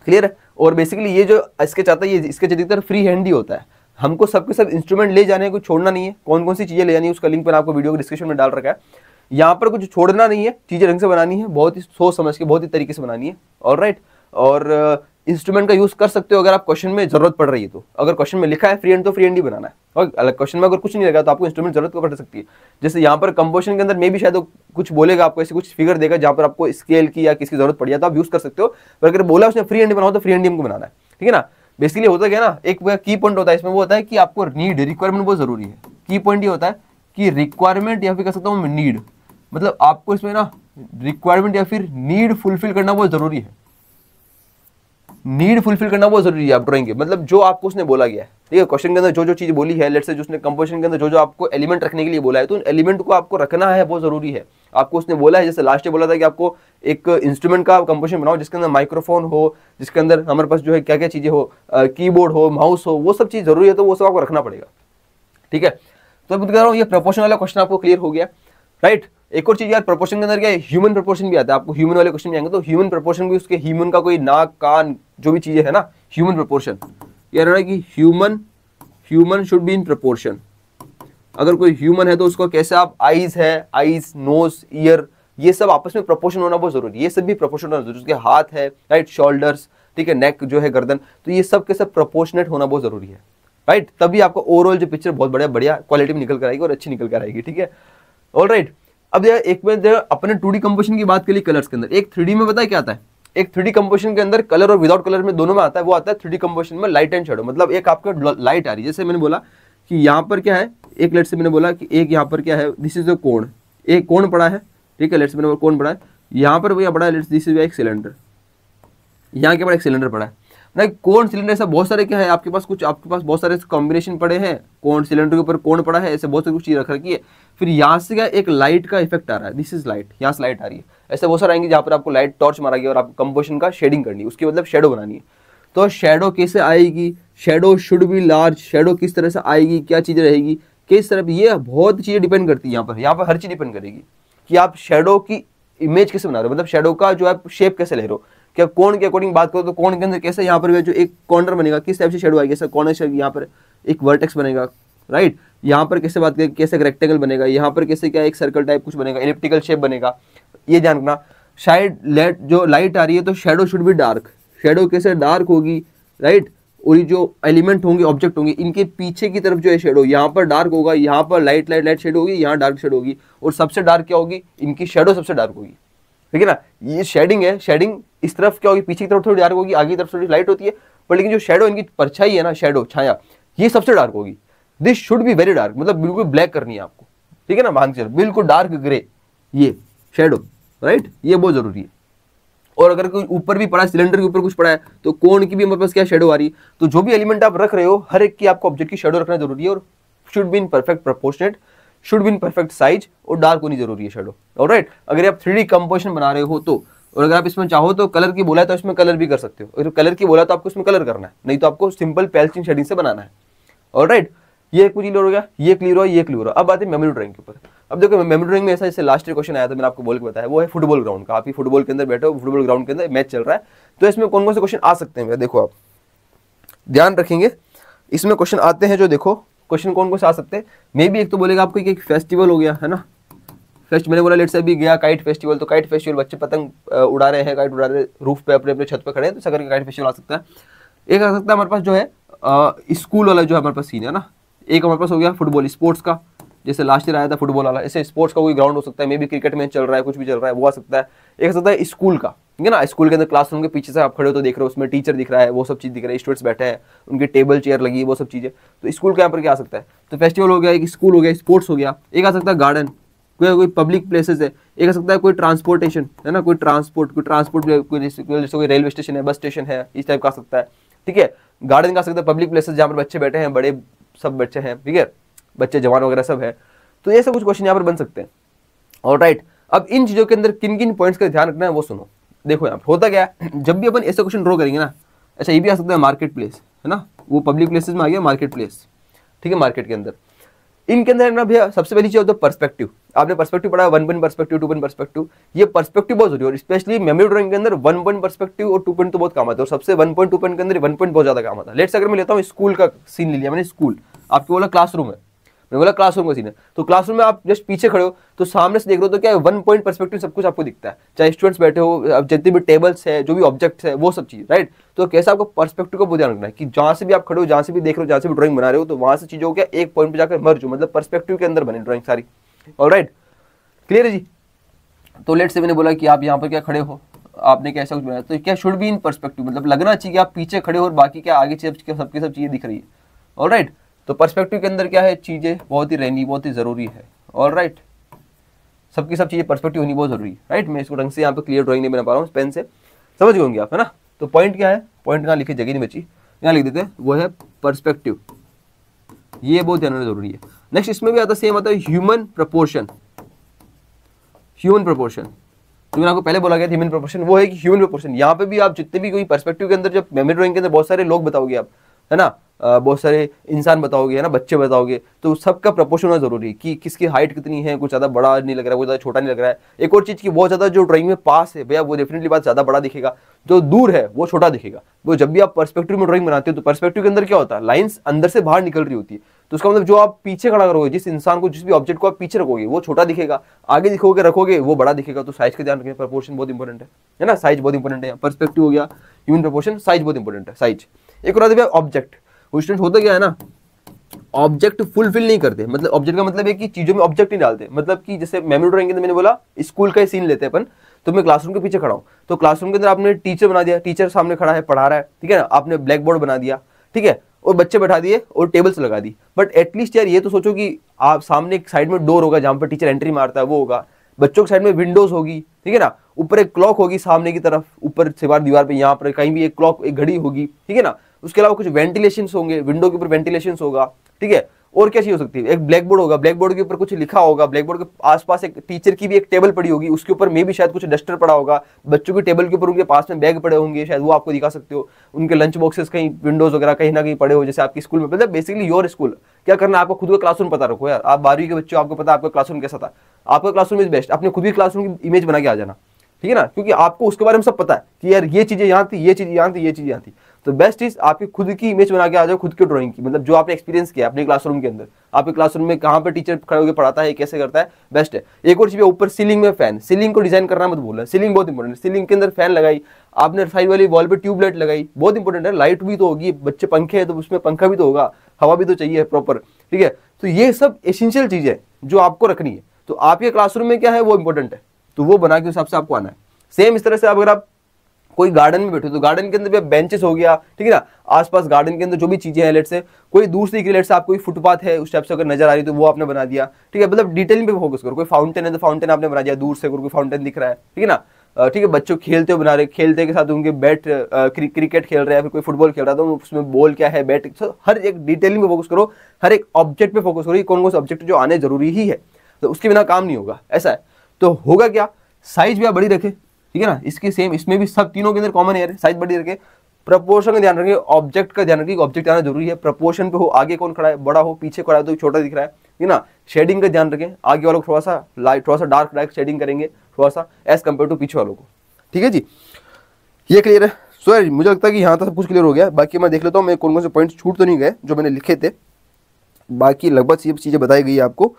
क्लियर है। और बेसिकली ये जो इसके चाहता है, ये इसके ज्यादातर फ्री हैंड ही होता है, हमको सबके सब इंस्ट्रूमेंट ले जाने को छोड़ना नहीं है। कौन कौन सी चीजें ले जानी है उसका लिंक पर आपको वीडियो के डिस्क्रिप्शन में डाल रखा है। यहाँ पर कुछ छोड़ना नहीं है, चीजें ढंग से बनानी है, बहुत ही सोच समझ के, बहुत ही तरीके से बनानी है, ऑलराइट। और इंस्ट्रूमेंट का यूज कर सकते हो अगर आप क्वेश्चन में जरूरत पड़ रही है तो, अगर क्वेश्चन में लिखा है फ्री हैंड तो फ्री हैंड ही बनाना है, और अलग क्वेश्चन में अगर कुछ नहीं लगा तो आपको इंस्ट्रूमेंट जरूरत पड़ सकती है। जैसे यहाँ पर कंपोजिशन के अंदर में भी शायद कुछ बोलेगा आपको, ऐसे कुछ फिगर देगा जहाँ पर आपको स्केल की या किसकी जरूरत पड़ी है तो आप यूज कर सकते हो, पर अगर बोला उसने फ्री हैंड बनाओ तो फ्री हैंड हमको बनाना है, ठीक है ना। बेसिकली होता क्या ना, एक की पॉइंट होता है इसमें, वो होता है कि आपको नीड, रिक्वायरमेंट बहुत जरूरी है। की पॉइंट ये होता है कि रिक्वायरमेंट या फिर कह सकता हूँ नीड, मतलब आपको इसमें ना रिक्वायरमेंट या फिर नीड फुलफिल करना बहुत जरूरी है, नीड फुलफिल करना बहुत जरूरी है आप ड्राइंग के, मतलब जो आपको उसने बोला गया है, ठीक है। क्वेश्चन के अंदर जो जो चीज बोली है, लेट्स से जो उसने कंपोजिशन के अंदर जो जो आपको एलिमेंट रखने के लिए बोला है, तो उन एलिमेंट को आपको रखना है, बहुत जरूरी है। आपको उसने बोला है, जैसे लास्ट बोला था कि आपको एक इंस्ट्रूमेंट का कंपोजिशन बनाओ जिसके अंदर माइक्रोफोन हो, जिसके अंदर हमारे पास जो है क्या क्या चीजें हो, कीबोर्ड हो, माउस हो, वो सब चीज जरूरी है, तो वो सब आपको रखना पड़ेगा, ठीक है। तो मैं कह रहा हूँ ये प्रोपोर्शन वाला क्वेश्चन आपको क्लियर हो गया, राइट। एक और चीज यार, प्रोपोर्शन के अंदर क्या है, ह्यूमन प्रोपोर्शन भी आता है, आपको ह्यूमन वाले क्वेश्चन भी आएंगे तो ह्यूमन प्रोपोर्शन भी, उसके ह्यूमन का कोई नाक कान जो भी चीजें है ना, ह्यूमन प्रोपोर्शन, यार है कि human should be in proportion. अगर कोई ह्यूमन है तो उसको कैसे आप, आईज है, आईज, नोज, ईयर, ये सब आपस में प्रोपोर्शन होना बहुत जरूरी है, ये सब भी प्रोपोर्शन होना जरूरी है। उसके हाथ है, राइट, शोल्डर्स, ठीक है, नेक जो है, गर्दन, तो ये सब के सब प्रोपोर्शनेट होना बहुत जरूरी है, राइट। तभी आपको ओवरऑल जो पिक्चर बहुत बढ़िया क्वालिटी में निकल कर आएगी और अच्छी निकल कर आएगी, ठीक है, ऑलराइट। अब यार एक में अपने 2D कंपोजिशन की बात करी कलर्स के अंदर, एक 3D में पता है क्या आता है, एक 3D कंपोजिशन के अंदर कलर और विदाउट कलर में दोनों में आता है, वो आता है 3D कंपोजिशन में लाइट एंड शेडो। मतलब एक आपका लाइट आ रही है, जैसे मैंने बोला कि यहाँ पर क्या है, एक लेट से मैंने बोला कि एक यहाँ पर क्या है, दिस इज अ कोण, एक कोण पड़ा है, ठीक है, लेट से मैंने कोण पड़ा है, यहाँ पर भैया पड़ा है, दिस इज एक सिलेंडर, यहाँ के पड़ा एक सिलेंडर पड़ा है ना, कोण सिलेंडर, ऐसा बहुत सारे क्या है आपके पास, कुछ आपके पास बहुत सारे कॉम्बिनेशन पड़े हैं, कोण सिलेंडर के ऊपर कोण पड़ा है, ऐसे बहुत सारी कुछ चीज रख रखी है। फिर यहाँ से क्या एक लाइट का इफेक्ट आ रहा है, दिस इज लाइट, यहाँ से लाइट आ रही है, ऐसे बहुत सारे आएंगे जहाँ पर आपको लाइट टॉर्च मारा गया और आपको कंपोजिशन का शेडिंग करनी है, उसकी मतलब शेडो बनानी है। तो शेडो कैसे आएगी, shadow should be large, shadow किस तरह से आएगी, क्या चीजें रहेगी, किस तरह, ये बहुत चीजें डिपेंड करती है। यहाँ पर हर चीज डिपेंड करेगी कि आप शेडो की इमेज कैसे बना रहे हो, मतलब शेडो का जो है शेप कैसे ले रहे हो। क्या कोण के अकॉर्डिंग बात करो तो कोण के अंदर कैसे यहाँ पर जो एक कॉर्नर बनेगा, किस टाइप से शेडो आएगी, ऐसा कॉर्नर, यहाँ पर एक वर्टेक्स बनेगा, राइट। यहाँ पर कैसे बात करें, कैसे रेक्टेंगल बनेगा, यहाँ पर कैसे क्या एक सर्कल टाइप कुछ बनेगा, इलिप्टिकल शेप बनेगा, ये ध्यान रखना। शायद जो लाइट आ रही है तो shadow should be dark, shadow कैसे डार्क होगी, राइट। और ये जो एलिमेंट होंगे, ऑब्जेक्ट होंगे, इनके पीछे की तरफ जो है शेडो, यहाँ पर डार्क होगा, यहाँ पर लाइट शेड होगी, यहाँ डार्क शेड होगी, और सबसे डार्क क्या होगी, इनकी शेडो सबसे डार्क होगी, ठीक है ना। ये शेडिंग है, शेडिंग इस तरफ क्या होगी, पीछे की तरफ थोड़ी डार्क होगी, आगे की तरफ थोड़ी लाइट होती है, पर लेकिन जो शेडो इनकी परछाई है ना, शेडो छाया, ये सबसे डार्क होगी। This should be very dark, मतलब बिल्कुल ब्लैक करनी है आपको, ठीक है ना, मान के चलो बिल्कुल डार्क ग्रे ये शेडो, राइट, ये बहुत जरूरी है। और अगर कोई ऊपर भी पड़ा है, सिलेंडर के ऊपर कुछ पड़ा है, तो कोण की भी हमारे पास क्या शेडो आ रही है। तो जो भी एलिमेंट आप रख रहे हो, हर एक की आपको ऑब्जेक्ट की शेडो रखना जरूरी है, और should be in perfect proportionate, should be in perfect size, और डार्क होनी जरूरी है शेडो, ऑलराइट। अगर आप 3D कंपोजिशन बना रहे हो और अगर आप इसमें चाहो तो कलर की बोला है तो इसमें कलर भी कर सकते हो, अगर कलर की बोला तो आपको इसमें कलर करना है, नहीं तो आपको सिंपल पेंसिल शेडिंग से बनाना है। ऑलराइट, ये क्लियर हो गया, ये क्लियर हुआ, ये क्लियर हुआ। अब आते हैं मेमोरी ड्राइंग के ऊपर। अब देखो मेमोरी ड्राइंग में ऐसा जैसे लास्ट क्वेश्चन आया था मैंने आपको बोल के बताया, वो है फुटबॉल ग्राउंड का। आप ही फुटबॉल के अंदर बैठे हो, फुटबॉल ग्राउंड के अंदर मैच चल रहा है, तो इसमें कौन कौन से क्वेश्चन आ सकते हैं देखो, आप ध्यान रखेंगे इसमें क्वेश्चन आते हैं जो, देखो क्वेश्चन कौन कौन से आ सकते हैं। मे भी एक तो बोलेगा आपको कि एक फेस्टिवल हो गया है ना, फेस्ट मैंने बोला लेट से अभी गया काइट फेस्टिवल, तो काइट फेस्टिवल बच्चे पतंग उड़ा रहे हैं, काइट उड़ा रहे रूफ पे अपने अपने छत पे खड़े हैं, तो सगर का काइट फेस्टिवल आ सकता है। एक आ सकता है हमारे पास जो है स्कूल वाला जो हमारे पास सीन है ना, एक हमारे पास हो गया फुटबॉल स्पोर्ट्स का, जैसे लास्ट ईयर आया था फुटबॉल वाला, ऐसे स्पोर्ट्स का कोई ग्राउंड हो सकता है, मे भी क्रिकेट मैच चल रहा है, कुछ भी चल रहा है, वो आ सकता है। एक आ सकता है स्कूल का, ठीक है ना, स्कूल के अंदर क्लासरूम के पीछे से आप खड़े हो तो देख रहे हो, उसमें टीचर दिख रहा है, वो सब चीज दिख रहा है, स्टूडेंट्स बैठे हैं, उनके टेबल चेयर लगी है, वो सब चीजें, तो स्कूल के यहाँ पर क्या आ सकता है। तो फेस्टिवल हो गया, एक स्कूल हो गया, स्पोर्ट्स हो गया। एक आ सकता है गार्डन, कोई पब्लिक प्लेसेस है। एक आ सकता है कोई ट्रांसपोर्टेशन है ना, कोई ट्रांसपोर्ट जैसे कोई रेलवे स्टेशन है, बस स्टेशन है, इस टाइप का आ सकता है, ठीक है। गार्डन का आ सकता है पब्लिक प्लेसेस जहाँ पर बच्चे बैठे हैं, बड़े सब बच्चे हैं, ठीक है, बच्चे जवान वगैरह सब है, तो ये सब कुछ क्वेश्चन यहाँ पर बन सकते हैं। ऑलराइट, अब इन चीजों के अंदर किन किन पॉइंट्स का ध्यान रखना है वो सुनो। देखो यहाँ होता क्या है, जब भी अपन ऐसे क्वेश्चन ड्रॉ करेंगे ना, अच्छा ये भी आ सकता है मार्केट प्लेस है ना, वो पब्लिक प्लेसेस में आ गया मार्केट प्लेस, ठीक है, मार्केट के अंदर। इनके अंदर ना भैया सबसे पहली चीज होता है पर्सपेक्टिव। आपने पर्सपेक्टिव पढ़ा, 1 पॉइंट पर्सपेक्टिव, 2 पॉइंट पर्सपेक्टिव, ये पर्सपेक्टिव बहुत जरूरी है, और स्पेशली मेमोरी ड्राइंग के अंदर 1 पॉइंट पर्सपेक्टिव और 2 पॉइंट तो बहुत काम आता है, और सबसे 1 पॉइंट 2 पॉइंट के अंदर 1 पॉइंट बहुत ज्यादा काम आता है। लेट्स अगर मैं लेता हूँ स्कूल का सीन ले लिया मैंने, स्कूल आपको बोला क्लासरूम है, मैंने बोला क्लासरूम का सीन है, तो क्लासरूम में आप जस्ट पीछे खड़े हो तो सामने से देख रहे हो तो क्या 1 पॉइंट पर्सपेक्टिव सब कुछ आपको दिखता है, चाहे स्टूडेंट्स बैठे हो, अब जितने भी टेबल्स है, जो भी ऑब्जेक्ट्स है, वो सब चीज, राइट। तो कैसे आपको पर्सपेक्टिव को ध्यान रखना है कि जहां से भी आप खड़े हो, जहां से भी देख रहे हो, जहां से भी ड्राइंग बना रहे हो, तो वहां से चीजों क्या एक पॉइंट पे जाकर मर्ज हो, मतलब पर्सपेक्टिव के अंदर बने ड्राइंग सारी। ऑलराइट, क्लियर है जी। तो लेट से मैंने बोला कि आप यहाँ पर क्या खड़े हो, आपने क्या ऐसा कुछ बनाया, तो क्या शुड बी इन पर्सपेक्टिव, मतलब लगना चाहिए कि आप पीछे खड़े हो और बाकी क्या आगे सबकी सब चीजें दिख रही है। ऑलराइट, तो पर्सपेक्टिव के अंदर क्या है, चीजें बहुत ही रहनी बहुत ही जरूरी है। ऑलराइट, सबकी सब चीजें पर्सपेक्टिव होनी बहुत जरूरी है, राइट। मैं इसको ढंग से यहाँ पे क्लियर ड्राइंग नहीं बना पा रहा हूँ, पेन से समझ गए होंगे आप, है ना। तो पॉइंट क्या है, पॉइंट कहाँ लिखे, जगह नहीं बची, यहाँ लिख देते हैं, वो है पर्सपेक्टिव, ये बहुत ध्यान रखना जरूरी है। नेक्स्ट इसमें भी आता सेम आता है ह्यूमन प्रपोर्शन। ह्यूमन प्रपोर्शन जो मैंने आपको पहले बोला गया ह्यूमन प्रपोर्शन, वो है कि ह्यूमन प्रपोर्शन, यहाँ पे भी आप जितने भी कोई पर्सपेक्टिव के अंदर, जब मेमोरी ड्राइंग के अंदर बहुत सारे लोग बताओगे आप, है ना, बहुत सारे इंसान बताओगे, है ना, बच्चे बताओगे, तो सबका प्रपोर्शन होना जरूरी है कि किसकी हाइट कितनी है, कुछ ज्यादा बड़ा नहीं लग रहा है, कुछ ज्यादा छोटा नहीं लग रहा है। एक और चीज की बहुत ज्यादा जो ड्राइंग में पास है भैया वो डेफिनेटली बात ज्यादा बड़ा दिखेगा, जो दूर है वो छोटा दिखेगा। वो जब भी आप पर्सपेक्टिव में ड्राइंग बनाते हो तो पर्सपेक्टिव के अंदर क्या होता है, लाइंस अंदर से बाहर निकल रही होती है, तो उसका मतलब जो आप पीछे खड़ा करोगे, जिस इंसान को, जिस भी ऑब्जेक्ट को आप पीछे रखोगे वो छोटा दिखेगा, आगे दिखोगे रखोगे वो बड़ा दिखेगा। तो साइज का ध्यान रखें, प्रपोर्शन बहुत इंपॉर्टेंट है ना, साइज बहुत इंपॉर्टेंट है। पर्सपेक्टिव हो गया, ह्यूमन प्रपोर्शन, साइज बहुत इंपॉर्टेंट है, साइज। एक और आता है ऑब्जेक्ट। स्टूडेंट होता क्या है ना, ऑब्जेक्ट फुलफिल नहीं करते, मतलब ऑब्जेक्ट का मतलब है कि चीजों में ऑब्जेक्ट नहीं डालते, मतलब कि जैसे मेमोरी ड्राइंग के अंदर मैंने बोला स्कूल का ही सीन लेते हैं अपन, तो मैं क्लासरूम के पीछे खड़ा हूं, तो क्लासरूम के अंदर आपने टीचर बना दिया, टीचर सामने खड़ा है पढ़ा रहा है, ठीक है ना, आपने ब्लैक बोर्ड बना दिया, ठीक है, और बच्चे बैठा दिए और टेबल्स लगा दी। बट एटलीस्ट यार ये तो सोचो कि आप सामने एक साइड में डोर होगा जहां पर टीचर एंट्री मारता है, वो होगा, बच्चों के साइड में विंडोज होगी, ठीक है ना, ऊपर एक क्लॉक होगी सामने की तरफ, ऊपर दीवार पे यहाँ पर कहीं भी एक क्लॉक, एक घड़ी होगी, ठीक है ना, उसके अलावा कुछ वेंटिलेशन होंगे, विंडो के ऊपर वेंटिलेशन होगा, ठीक है। और क्या चीज हो सकती है, एक ब्लैक बोर्ड होगा, ब्लैक बोर्ड के ऊपर कुछ लिखा होगा, ब्लैक बोर्ड के आसपास एक टीचर की भी एक टेबल पड़ी होगी, उसके ऊपर में भी शायद कुछ डस्टर पड़ा होगा, बच्चों की टेबल के ऊपर उनके पास में बैग पड़े होंगे, शायद वो आपको दिखा सकते हो, उनके लंच बॉक्सेस कहीं विंडोज वगैरह कहीं ना कहीं पड़े हो, जैसे आपकी स्कूल में, मतलब बेसिकली योर स्कूल। क्या करना है आपको, खुद का क्लासरूम पता रखो यार, आप 12वीं के बच्चे, आपको पता है आपका क्लासरूम कैसा था, आपका क्लासरूम इज बेस्ट, अपने खुद ही क्लासरूम की इमेज बना के आ जाना, ठीक है ना, क्योंकि आपको उसके बारे में सब पता है कि यार ये चीजें यहाँ थी, ये चीज यहाँ थी, ये चीज यहाँ थी। तो बेस्ट इज आपकी खुद की इमेज बना के आ जाओ, खुद की ड्राइंग की, मतलब जो आपने एक्सपीरियंस किया अपने क्लासरूम के अंदर, आपके क्लासरूम में कहाँ पे टीचर खड़े होकर पढ़ाता है, कैसे करता है, बेस्ट है। एक और चीज, ऊपर सीलिंग में फैन, सीलिंग को डिजाइन करना मत भूलना, सीलिंग बहुत इंपॉर्टेंट है। सीलिंग के अंदर फैन लगाई आपने, साइड वाली वॉल पे ट्यूबलाइट लगाई, बहुत इंपॉर्टेंट है। लाइट भी तो होगी, बच्चे पंखे है तो उसमें पंखा भी तो होगा, हवा भी तो चाहिए प्रॉपर, ठीक है। तो ये सब एसेंशियल चीज है जो आपको रखनी है। तो आपके क्लासरूम में क्या है वो इंपॉर्टेंट है, तो वो बना के उस हिसाब से आपको आना है। सेम इस तरह से अगर आप कोई गार्डन में बैठे तो गार्डन के अंदर भी बेंचेस हो गया, ठीक है ना, आसपास गार्डन के अंदर जो भी चीजें हैं, लेट से कोई दूर से लेट से आपको फुटपाथ है उस टाइप से अगर नजर आ रही तो वो आपने बना दिया, ठीक है, मतलब डिटेलिंग पे फोकस करो। कोई फाउंटेन है तो फाउंटेन आपने बना दिया दूर से, कोई फाउंटेन दिख रहा है, ठीक है ना, ठीक है। बच्चों खेलते हुए बना रहे, खेलते के साथ उनके बैट क्रिकेट खेल रहे हैं, फिर कोई फुटबॉल खेल रहा है तो उसमें बॉल क्या है, बैट, हर एक डिटेलिंग पे फोकस करो, हर एक ऑब्जेक्ट पे फोकस करो, कौन कौन से ऑब्जेक्ट जो आने जरूरी ही है, तो उसके बिना काम नहीं होगा, ऐसा है। तो होगा क्या, साइज भी आप बड़ी रखें, ठीक है ना। इसके सेम इसमें भी सब तीनों के अंदर कॉमन है, साइज बड़ी रखे, प्रपोर्शन का ध्यान रखिए, ऑब्जेक्ट का ध्यान रखिए, ऑब्जेक्ट आना जरूरी है, प्रपोर्शन पे हो, आगे कौन खड़ा है, बड़ा हो, पीछे खड़ा है तो छोटा दिख रहा है, ठीक है ना। शेडिंग का ध्यान रखें, आगे वालों को थोड़ा सा लाइट, थोड़ा सा डार्क शेडिंग करेंगे थोड़ा सा एज कम्पेयर टू पीछे वालों को, ठीक है जी। ये क्लियर है। सो मुझे लगता है कि यहाँ तक सब कुछ क्लियर हो गया। बाकी मैं देख लेता हूँ मैं कौन कौन से पॉइंट छूट तो नहीं गए जो मैंने लिखे थे, बाकी लगभग ये चीज़ें बताई गई है आपको।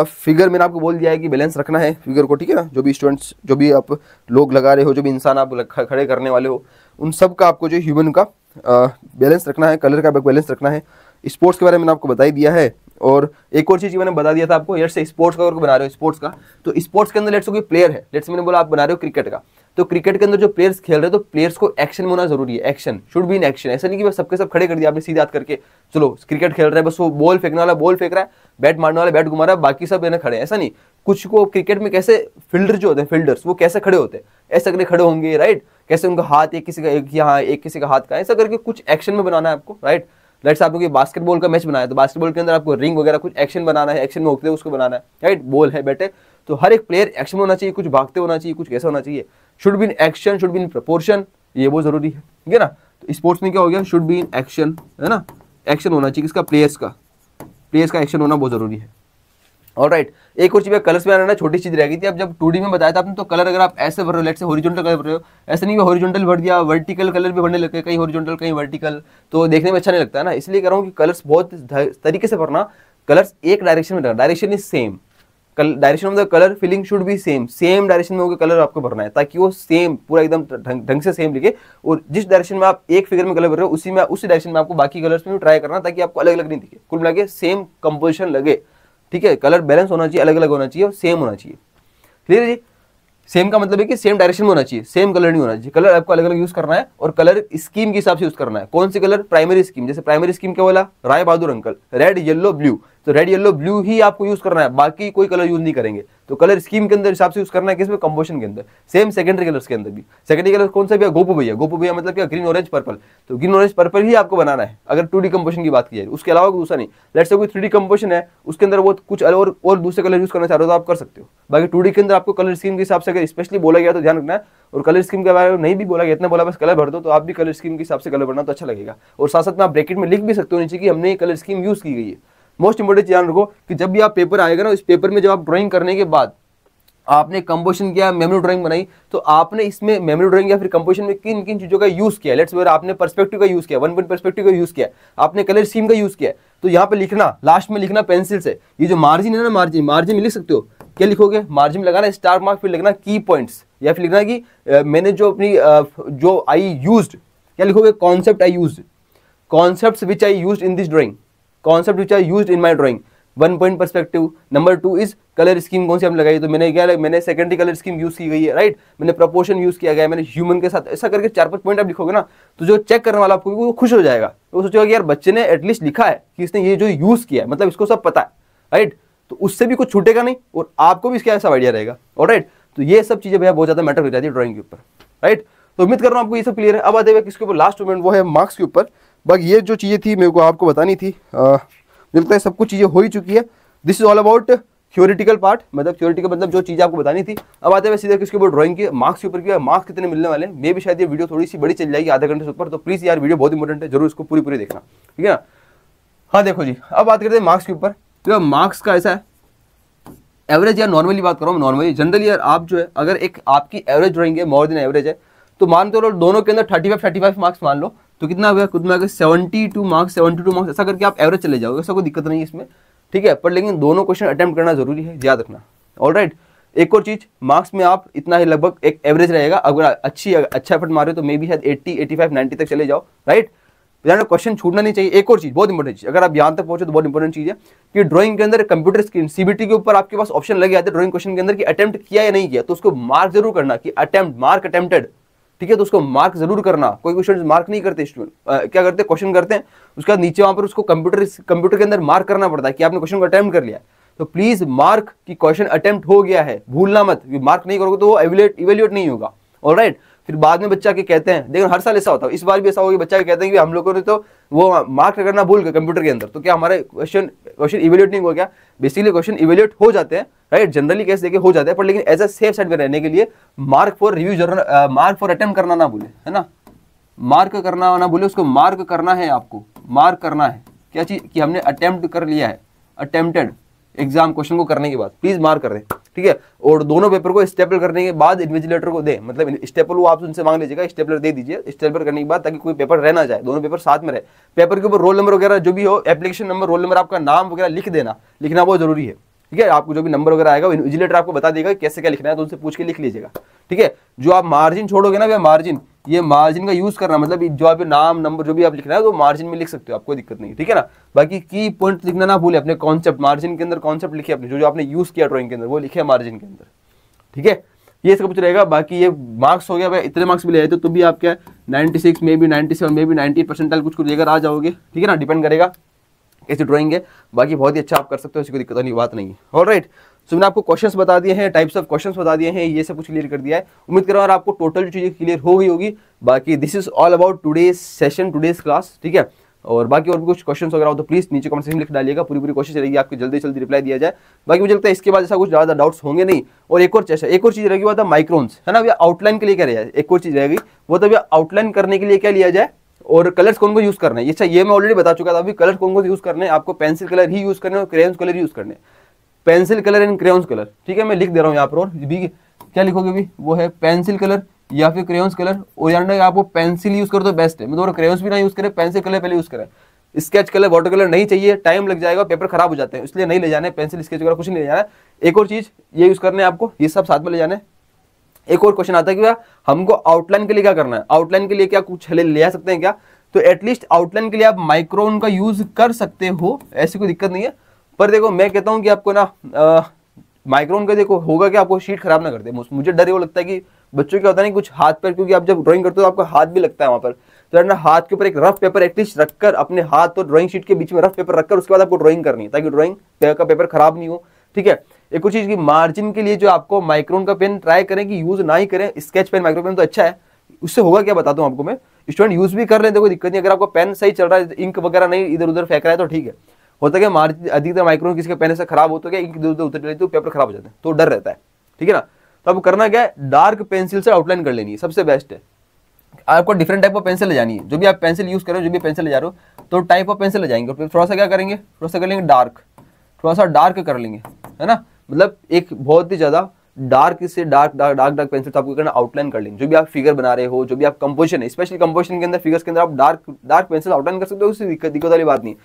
फिगर मैंने आपको बोल दिया है कि बैलेंस रखना है फिगर को, ठीक है ना। जो भी स्टूडेंट्स, जो भी आप लोग लगा रहे हो, जो भी इंसान आप खड़े करने वाले हो, उन सब का आपको जो ह्यूमन का बैलेंस रखना है, कलर का बैलेंस रखना है। स्पोर्ट्स के बारे में मैंने आपको बता ही दिया है। और एक और चीज़ मैंने बता दिया था आपको, लेट्स से स्पोर्ट्स का अगर बना रहे हो स्पोर्ट्स का, तो स्पोर्ट्स के अंदर लेट्स से कोई प्लेयर है, लेट्स से मैंने बोला आप बना रहे हो क्रिकेट का, तो क्रिकेट के अंदर जो प्लेयर्स खेल रहे हैं तो प्लेयर्स को एक्शन में होना जरूरी है, action should be in action. ऐसा नहीं कि बस सबके सब खड़े कर दिया आपने सीधे हाथ करके, चलो क्रिकेट खेल रहे हैं, बस वो बॉल फेंकने वाला बॉल फेंक रहा है, बैट मारने वाला बैट घुमा रहा है, बाकी सब खड़े हैं, ऐसा नहीं। कुछ को क्रिकेट में कैसे फील्डर जो होते हैं, फील्डर्स वो कैसे खड़े होते हैं, ऐसे करके खड़े होंगे, राइट। कैसे उनका हाथ एक किसी का एक यहाँ, एक किसी का हाथ का, ऐसा करके कुछ एक्शन में बनाना है आपको, राइट। लेट्स आप लोग बास्केटबॉल का मैच बनाया तो बास्केटबॉल के अंदर आपको रिंग वगैरह कुछ एक्शन बनाना है, एक्शन में होते उसको बनाना है, राइट। बॉल है बैटे, तो हर एक प्लेयर एक्शन में होना चाहिए, कुछ भागते होना चाहिए, कुछ कैसा होना चाहिए, should be in action, should be in proportion, ये बहुत जरूरी है, ठीक है ना। तो स्पोर्ट्स में क्या हो गया, शुड बी इन एक्शन, है ना, एक्शन होना चाहिए किसका, प्लेयर्स का एक्शन होना बहुत जरूरी है। ऑलराइट, एक और चीज कलर्स में आना छोटी चीज रह गई थी। अब जब 2D में बताया था आपने, तो कलर अगर आप ऐसे भर रहे हो, लेट्स से हॉरिजॉन्टल कलर भर रहे हो, ऐसे नहीं हॉरिजॉन्टल भर दिया, वर्टिकल कलर भी भरने लगे, कहीं हॉरिजॉन्टल कहीं वर्टिकल, तो देखने में अच्छा नहीं लगता है ना। इसलिए कह रहा हूँ कि कलर्स बहुत तरीके से भरना, कलर्स एक डायरेक्शन में, direction is same, direction of the colour filling should be same, same direction में होकर कलर आपको भरना है, ताकि वो सेम पूरा एकदम ढंग से सेम लिखे। और जिस डायरेक्शन में आप एक फिगर में कलर भर रहे हो, उसी डायरेक्शन में आपको बाकी कलर्स में भी ट्राई करना, ताकि आपको अलग अलग नहीं दिखे, कुल मिला के सेम कंपोजिशन लगे, ठीक है। कलर बैलेंस होना चाहिए, अलग अलग होना चाहिए और सेम होना चाहिए, क्लियर है जी। सेम का मतलब है कि सेम डायरेक्शन में होना चाहिए, सेम कलर नहीं होना चाहिए, कलर आपको अलग अलग यूज करना है और कलर स्कीम के हिसाब से यूज करना है। कौन सी कलर, प्राइमरी स्कीम, जैसे प्राइमरी स्कीम क्या बोला, Rai Bahadur uncle, red yellow blue, तो रेड येलो ब्लू ही आपको यूज करना है, बाकी कोई कलर यूज नहीं करेंगे। तो कलर स्कीम के अंदर हिसाब से यूज करना है, किसमें, कंपोजिशन के अंदर। सेम सेकेंडरी कलर्स के अंदर भी, सेकेंडरी कलर कौन सा भी, गोपू भैया, गोपू भैया मतलब क्या, ग्रीन ऑरेंज पर्पल, तो ग्रीन ऑरेंज पर्पल ही आपको बनाना है अगर 2D कंपोजिशन की बात की जाए, उसके अलावा दूसरा नहीं। लेट्स से कोई 3D कंपोजिशन है, उसके अंदर वो कुछ और दूसरे कलर यूज करना चाह रहे हो तो आप कर सकते हो। बाकी 2D के अंदर आपको कलर स्कीम के हिसाब से अगर स्पेशली बोला गया तो ध्यान रखना है, और कलर स्कीम के बारे में नहीं भी बोला गया, इतना बोला बस कलर भर दो, तो आप भी कलर स्कीम के हिसाब से कलर भरना तो अच्छा लगेगा। और साथ साथ में आप ब्रैकेट में लिख भी सकते हो नीचे कि हमने कलर स्कीम यूज की गई है। मोस्ट इंपोर्टेंट ध्यान रखो कि जब भी आप पेपर आएगा ना, इस पेपर में जब आप ड्राइंग करने के बाद आपने कंपोजिशन किया, मेमोरी ड्राइंग बनाई, तो आपने इसमें मेमोरी ड्राइंग या फिर कंपोजिशन में किन किन चीजों का यूज किया। लेट्स से आपने पर्सपेक्टिव का यूज किया, 1 पॉइंट पर्सपेक्टिव का यूज किया, आपने कलर स्कीम का यूज किया, तो यहाँ पे लिखना, लास्ट में लिखना पेंसिल से, ये जो मार्जिन है ना, मार्जिन में लिख सकते हो, क्या लिखोगे, मार्जिन में लगाना स्टार मार्क, फिर लिखना की पॉइंट्स, या फिर लिखना कि मैंने जो अपनी जो आई यूज्ड, क्या लिखोगे, concept I used, concepts which I used in this drawing, concept which I used in my drawing. 1 point perspective. Number 2 is colour scheme कौन सी हम लगाई, तो मैंने क्या, मैंने सेकेंडरी कलर स्कीम यूज की गई है, राइट। मैंने प्रपोर्शन यूज किया गया है, मैंने ह्यूमन के साथ, ऐसा करके 4-5 पॉइंट आप लिखोगे ना, तो जो चेक करने वाला आपको वो खुश हो जाएगा, वो सोचेगा कि यार बच्चे ने एटलीस्ट लिखा है कि इसने ये जो यूज किया है, मतलब इसको सब पता है, राइट। तो उससे भी कुछ छूटेगा नहीं और आपको भी इसका ऐसा आइडिया रहेगा, ऑलराइट। तो ये सब चीजें भैया बहुत ज्यादा मैटर हो जाती है ड्राइंग के ऊपर, राइट। तो उम्मीद कर रहा हूँ आपको ये सब क्लियर है। अब आते हुए किसके ऊपर, लास्ट मोमेंट, वो है मार्क्स के ऊपर। बाकी ये जो चीजें थी मेरे को आपको बतानी थी, मुझे लगता है सब कुछ चीजें हो ही चुकी है। This is all about theoretical part, मतलब थ्योरेटिकल मतलब जो चीज़ आपको बतानी थी। अब आते हैं सीधे किसके ऊपर, ड्राइंग के मार्क्स के ऊपर की। मार्क्स कितने मिलने वाले हैं, मे भी शायद ये वीडियो थोड़ी सी बड़ी चल जाएगी, आधे घंटे से ऊपर, तो प्लीज़ यार वीडियो बहुत इंपॉर्टेंट है, जरूर इसको पूरी देखना, ठीक है ना। हाँ देखो जी, अब बात करते हैं मार्क्स के ऊपर। तो मार्क्स का ऐसा है, एवरेज या नॉर्मली बात करो, नॉर्मली जनरली यार आप जो है, अगर एक आपकी एवरेज ड्राइंग है, मोर देन एवरेज है, तो मान तो दोनों के अंदर 35 मार्क्स मान लो, तो कितना हुआ, खुद में 72 मार्क्स, ऐसा करके आप एवरेज चले जाओगे, ऐसा कोई दिक्कत नहीं है इसमें, ठीक है। पर लेकिन दोनों क्वेश्चन अटेम्प्ट करना जरूरी है, याद रखना, ऑलराइट। एक और चीज, मार्क्स में आप इतना ही लगभग एक एवरेज रहेगा, अगर अच्छा एफर्ट मारे तो मे बी शायद 80, 85, 90 तक चले जाओ, राइट। क्वेश्चन छूटना नहीं चाहिए। एक और चीज बहुत इंपॉर्टेंट चीज, अगर आप यहाँ तक पहुंचे तो बहुत इंपॉर्टेंट चीज है कि ड्राइंग के अंदर कंप्यूटर स्क्रीन सीबीटी के ऊपर आपके पास ऑप्शन लगे आते हैं ड्राइंग क्वेश्चन के अंदर कि अटेम्प्ट किया या नहीं किया, तो उसको मार्क जरूर करना कि अटेम्प्ट, मार्क अटेम्प्टेड, ठीक है। तो उसको मार्क जरूर करना। कोई क्वेश्चन मार्क नहीं करते स्टूडेंट, क्या करते हैं, क्वेश्चन करते हैं, उसके बाद नीचे वहां पर उसको कंप्यूटर के अंदर मार्क करना पड़ता है कि आपने क्वेश्चन को अटेम्प्ट कर लिया। तो प्लीज मार्क की क्वेश्चन अटेम्प्ट हो गया है, भूलना मत, मार्क नहीं करोगे तो वो इवेल्युएट नहीं होगा, ऑलराइट। फिर बाद में बच्चा के कहते हैं, देखो हर साल ऐसा होता है, इस बार भी ऐसा होगा कि बच्चा के कहते हैं कि हम लोगों ने तो वो मार्क करना भूल गए कंप्यूटर के अंदर, तो क्या हमारे क्वेश्चन इवेल्यूएट नहीं हुआ क्या? बेसिकली क्वेश्चन इवेल्यूएट हो जाते हैं, राइट, जनरली केस देके हो जाते हैं, पर लेकिन एज अ सेफ साइड में रहने के लिए mark for review journal, mark for attempt करना ना भूले, है ना, मार्क करना ना भूले, उसको मार्क करना है, आपको मार्क करना है क्या चीज कि हमने अटेम्प्ट कर लिया है, अटेम्प्टेड एग्जाम क्वेश्चन को करने के बाद प्लीज मार्क कर दें, ठीक है। और दोनों पेपर को स्टेपल करने के बाद इन्विजिलेटर को दे, मतलब स्टेपल वो आप उनसे मांग लीजिएगा, स्टेपलर दे दीजिए स्टेपल करने के बाद, ताकि कोई पेपर रह ना जाए, दोनों पेपर साथ में रहे। पेपर के ऊपर रोल नंबर वगैरह जो भी हो, एप्लीकेशन नंबर, रोल नंबर, आपका नाम वगैरह लिख देना, लिखना बहुत जरूरी है, ठीक है। आपको जो भी नंबर वगैरह आएगा इन्विजिलेटर आपको बता देगा कैसे क्या लिखना है, तो उनसे पूछ के लिख लीजिएगा, ठीक है। जो आप मार्जिन छोड़ोगे ना, मार्जिन, ये मार्जिन का यूज करना, मतलब जो आप नाम नंबर जो भी आप लिखना है तो मार्जिन में लिख सकते हो, आपको दिक्कत नहीं, ठीक है ना। बाकी की पॉइंट लिखना ना भूले, अपने कॉन्सेप्ट मार्जिन के अंदर कॉन्सेप्ट लिखे अपने, जो आपने यूज किया ड्राइंग के अंदर वो लिखे मार्जिन के अंदर, ठीक है। ये सब कुछ रहेगा। बाकी ये मार्क्स हो गया भाई, इतने मार्क्स भी ले आए तो भी आप क्या 96 में भी 97 में भी 90 परसेंटाइल कुछ लेकर आ जाओगे, ठीक है ना, डिपेंड करेगा कैसी ड्राइंग है। बाकी बहुत ही अच्छा आप कर सकते हो, इसकी कोई दिक्कत वाली बात नहीं है। ऑलराइट, सो मैंने आपको क्वेश्चंस बता दिए हैं, टाइप्स ऑफ क्वेश्चंस बता दिए हैं, ये सब कुछ क्लियर कर दिया है। उम्मीद कर रहा हूँ आपको टोटल जो चीज़ें क्लियर हो गई होगी। बाकी this is all about today's session, today's class, ठीक है। और बाकी और भी कुछ क्वेश्चन वगैरह हो तो प्लीज नीचे कमेंट सेक्शन में लिख डालिएगा, पूरी कोशिश रहेगी आपकी जल्दी जल्दी रिप्लाई दिया जाए। बाकी मुझे लगता है इसके बाद ऐसा कुछ ज़्यादा डाउट्स होंगे नहीं। और एक और चीज़ रहेगी वो था माइक्रोन्स, है ना भैया, आउटलाइन के लिए क्या रहेगा, एक और चीज़ रहेगी वो तो भैया आउटलाइन करने के लिए क्या लिया जाए और कलर्स कौन को यूज करना है। ये मैं ऑलरेडी बता चुका था, अभी कलर कौन को यूज करने हैं, आपको पेंसिल कलर ही यूज करने और क्रेयॉन्स कलर यूज करने, pencil colour and crayons colour, ठीक है। मैं लिख दे रहा हूँ यहाँ पर, और भी क्या लिखोगे भी, वो है पेंसिल कलर या फिर क्रेयॉन्स कलर। और यार आपको पेंसिल यूज करो तो बेस्ट है, मतलब क्रेयॉन्स भी ना यूज करें, पेंसिल कलर पहले यूज करें। स्केच कलर, वाटर कलर नहीं चाहिए, टाइम लग जाएगा, पेपर खराब हो जाते हैं, इसलिए नहीं ले जाने पेंसिल स्केच वगैरह, कुछ नहीं ले जाना है। एक और चीज ये यूज करने आपको, ये सब साथ में ले जाने। एक और क्वेश्चन आता है कि भैया हमको आउटलाइन के लिए क्या करना है, आउटलाइन के लिए क्या कुछ ले आ सकते हैं क्या, तो एटलीस्ट आउटलाइन के लिए आप माइक्रोन का यूज कर सकते हो, ऐसी कोई दिक्कत नहीं है। पर देखो मैं कहता हूं कि आपको ना माइक्रोन का देखो होगा कि आपको शीट खराब ना कर दे। मुझे डर वो लगता है कि बच्चों क्या होता है नहीं कुछ हाथ पर, क्योंकि आप जब ड्राइंग करते हो तो आपका हाथ भी लगता है वहां पर, तो ना हाथ के ऊपर एक रफ पेपर एटलीस्ट रखकर, अपने हाथ और ड्राइंग शीट के बीच में रफ पेपर रखकर उसके बाद आपको ड्राइंग करनी है, ताकि ड्राइंग का पेपर खराब नहीं हो, ठीक है। एक और चीज की मार्जिन के लिए जो आपको माइक्रोन का पेन ट्राई करें कि यूज ना ही करें, स्केच पेन माइक्रो पेन तो अच्छा है, उससे होगा क्या बताता हूँ आपको मैं। स्टूडेंट यूज भी कर रहे थे, कोई दिक्कत नहीं, अगर आपको पेन सही चल रहा है, इंक वगैरह नहीं इधर उधर फेंक रहा है तो ठीक है। होता है मार्जिन अधिकतर माइक्रोन किसी का पेन से खराब होता है, इंक इधर उधर उतर तो पेपर खराब हो जाता है, तो डर रहता है, ठीक है ना। तो आपको करना क्या है, डार्क पेंसिल से आउटलाइन कर लेनी है, सबसे बेस्ट है। आपको डिफरेंट टाइप ऑफ पेंसिल ले जानी है, जो भी आप पेंसिल यूज करो, जो भी पेंसिल ले जा रहे हो तो टाइप ऑफ पेंसिल ले जाएंगे, फिर थोड़ा सा क्या करेंगे, थोड़ा सा कर लेंगे डार्क, थोड़ा सा डार्क कर लेंगे, है ना, मतलब एक बहुत ही ज्यादा डार्क से डार्क पेंसिल आपको करना, आउटलाइन कर लेंगे। जो भी आप फिगर बना रहे हो, जो भी आप कंपोजिशन है, स्पेशली कंपोजिशन के अंदर, फिगर्स के अंदर आप डार्क पेंसिल आउटलाइन कर सकते हो, उससे दिक्कत वाली बात नहीं।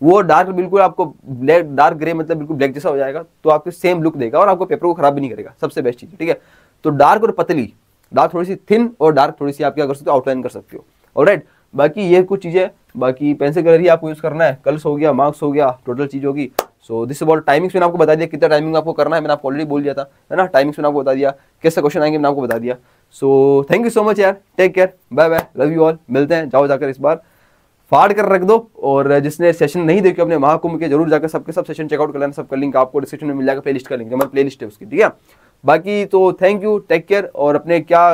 वो डार्क बिल्कुल आपको ब्लैक, डार्क ग्रे मतलब बिल्कुल ब्लैक जैसा हो जाएगा, तो आपको सेम लुक देगा और आपको पेपर को खराब भी नहीं करेगा, सबसे बेस्ट चीज, ठीक है। तो डार्क और पतली, डार्क थोड़ी सी थिन और डार्क थोड़ी सी आप क्या कर सकते हो, आउटलाइन कर सकते हो, ऑलराइट। बाकी ये कुछ चीजें, बाकी पेंसिल कलर ही आपको यूज करना है, कलर्स हो गया, मार्क्स हो गया, टोटल चीज होगी। सो दिस अबाउट टाइमिंग्स मैंने आपको बता दिया, कितना टाइमिंग आपको करना है, मैंने आपको ऑलरेडी बोल दिया था, है ना। टाइमिंग्स मैंने आपको बता दिया, कैसे क्वेश्चन आएंगे मैंने आपको बता दिया। So thank you so much यार, take care, bye bye, love you all, मिलते हैं। जाओ जाकर इस बार फाड़ कर रख दो, और जिसने सेशन नहीं देखे अपने महाकुंभ के, जरूर जाकर सबके सब सेशन चेकआउट कर लेना, सबका लिंक आपको डिस्क्रिप्शन में मिल जाएगा, प्लेलिस्ट का लिंक, हमारी प्लेलिस्ट है उसकी, ठीक है। बाकी तो थैंक यू, टेक केयर। और अपने क्या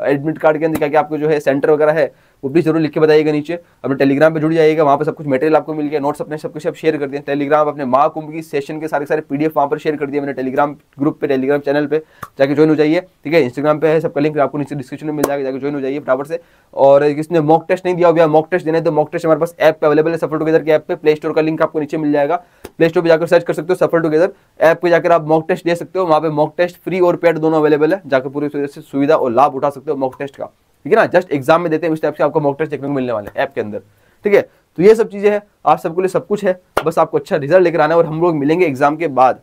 एडमिट कार्ड के अंदर क्या क्या आपको जो है सेंटर वगैरह है वो प्लीज जरूर लिख के बताइएगा नीचे। अपने टेलीग्राम पे जुड़ जाइएगा, वहाँ पे सब कुछ मटेरियल आपको मिल गया, नोट्स अपने सब कुछ शेयर कर दिए। टेलीग्राम अपने महाकुंभ की सेशन के सारे पीडीएफ वहाँ पर शेयर कर दिया मैंने, टेलीग्राम ग्रुप पे, टेलीग्राम चैनल पे जाके ज्वाइन हो जाइए, ठीक है। इंस्टाग्राम पे है, सबका लिंक आपको नीचे डिस्क्रिप्शन में मिल जाएगा, जाकर ज्वाइन हो जाइए फटाफट से। और किसने मॉक टेस्ट नहीं दिया भैया, मॉक टेस्ट देना है तो मॉक टेस्ट हमारे पास ऐप पे अवेलेबल है, सफल टुगेदर के ऐप पे, प्ले स्टोर का लिंक आपको नीचे मिल जाएगा, प्ले स्टोर पर जाकर सर्च कर सकते हो सफल टुगेदर ऐप पे, जाकर आप मॉक टेस्ट दे सकते हो। वहाँ पे मॉक टेस्ट फ्री और पेड दोनों अवेलेबल है, जाकर पूरी सुविधा और लाभ उठा सकते हो मॉक टेस्ट का, ठीक है ना। जस्ट एग्जाम में देते हैं उस टाइप से आपको मॉक टेस्ट देखने को मिलने वाले ऐप के अंदर, ठीक है। तो ये सब चीजें हैं, आप सबके लिए सब कुछ है, बस आपको अच्छा रिजल्ट लेकर आना है। और हम लोग मिलेंगे एग्जाम के बाद,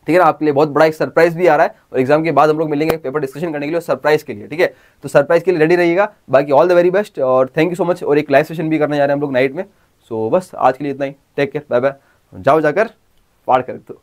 ठीक है ना। आपके लिए बहुत बड़ा एक सरप्राइज भी आ रहा है, और एग्जाम के बाद हम लोग मिलेंगे पेपर डिस्कशन करने के लिए, सरप्राइज के लिए, ठीक है। तो सरप्राइज के लिए रेडी रहिएगा। बाकी ऑल द वेरी बेस्ट और थैंक यू सो मच। और एक लाइव सेशन भी करने जा रहे हैं हम लोग नाइट में। सो बस आज के लिए इतना ही, टेक केयर, बाय बाय, जाओ जाकर फाड़ कर दो।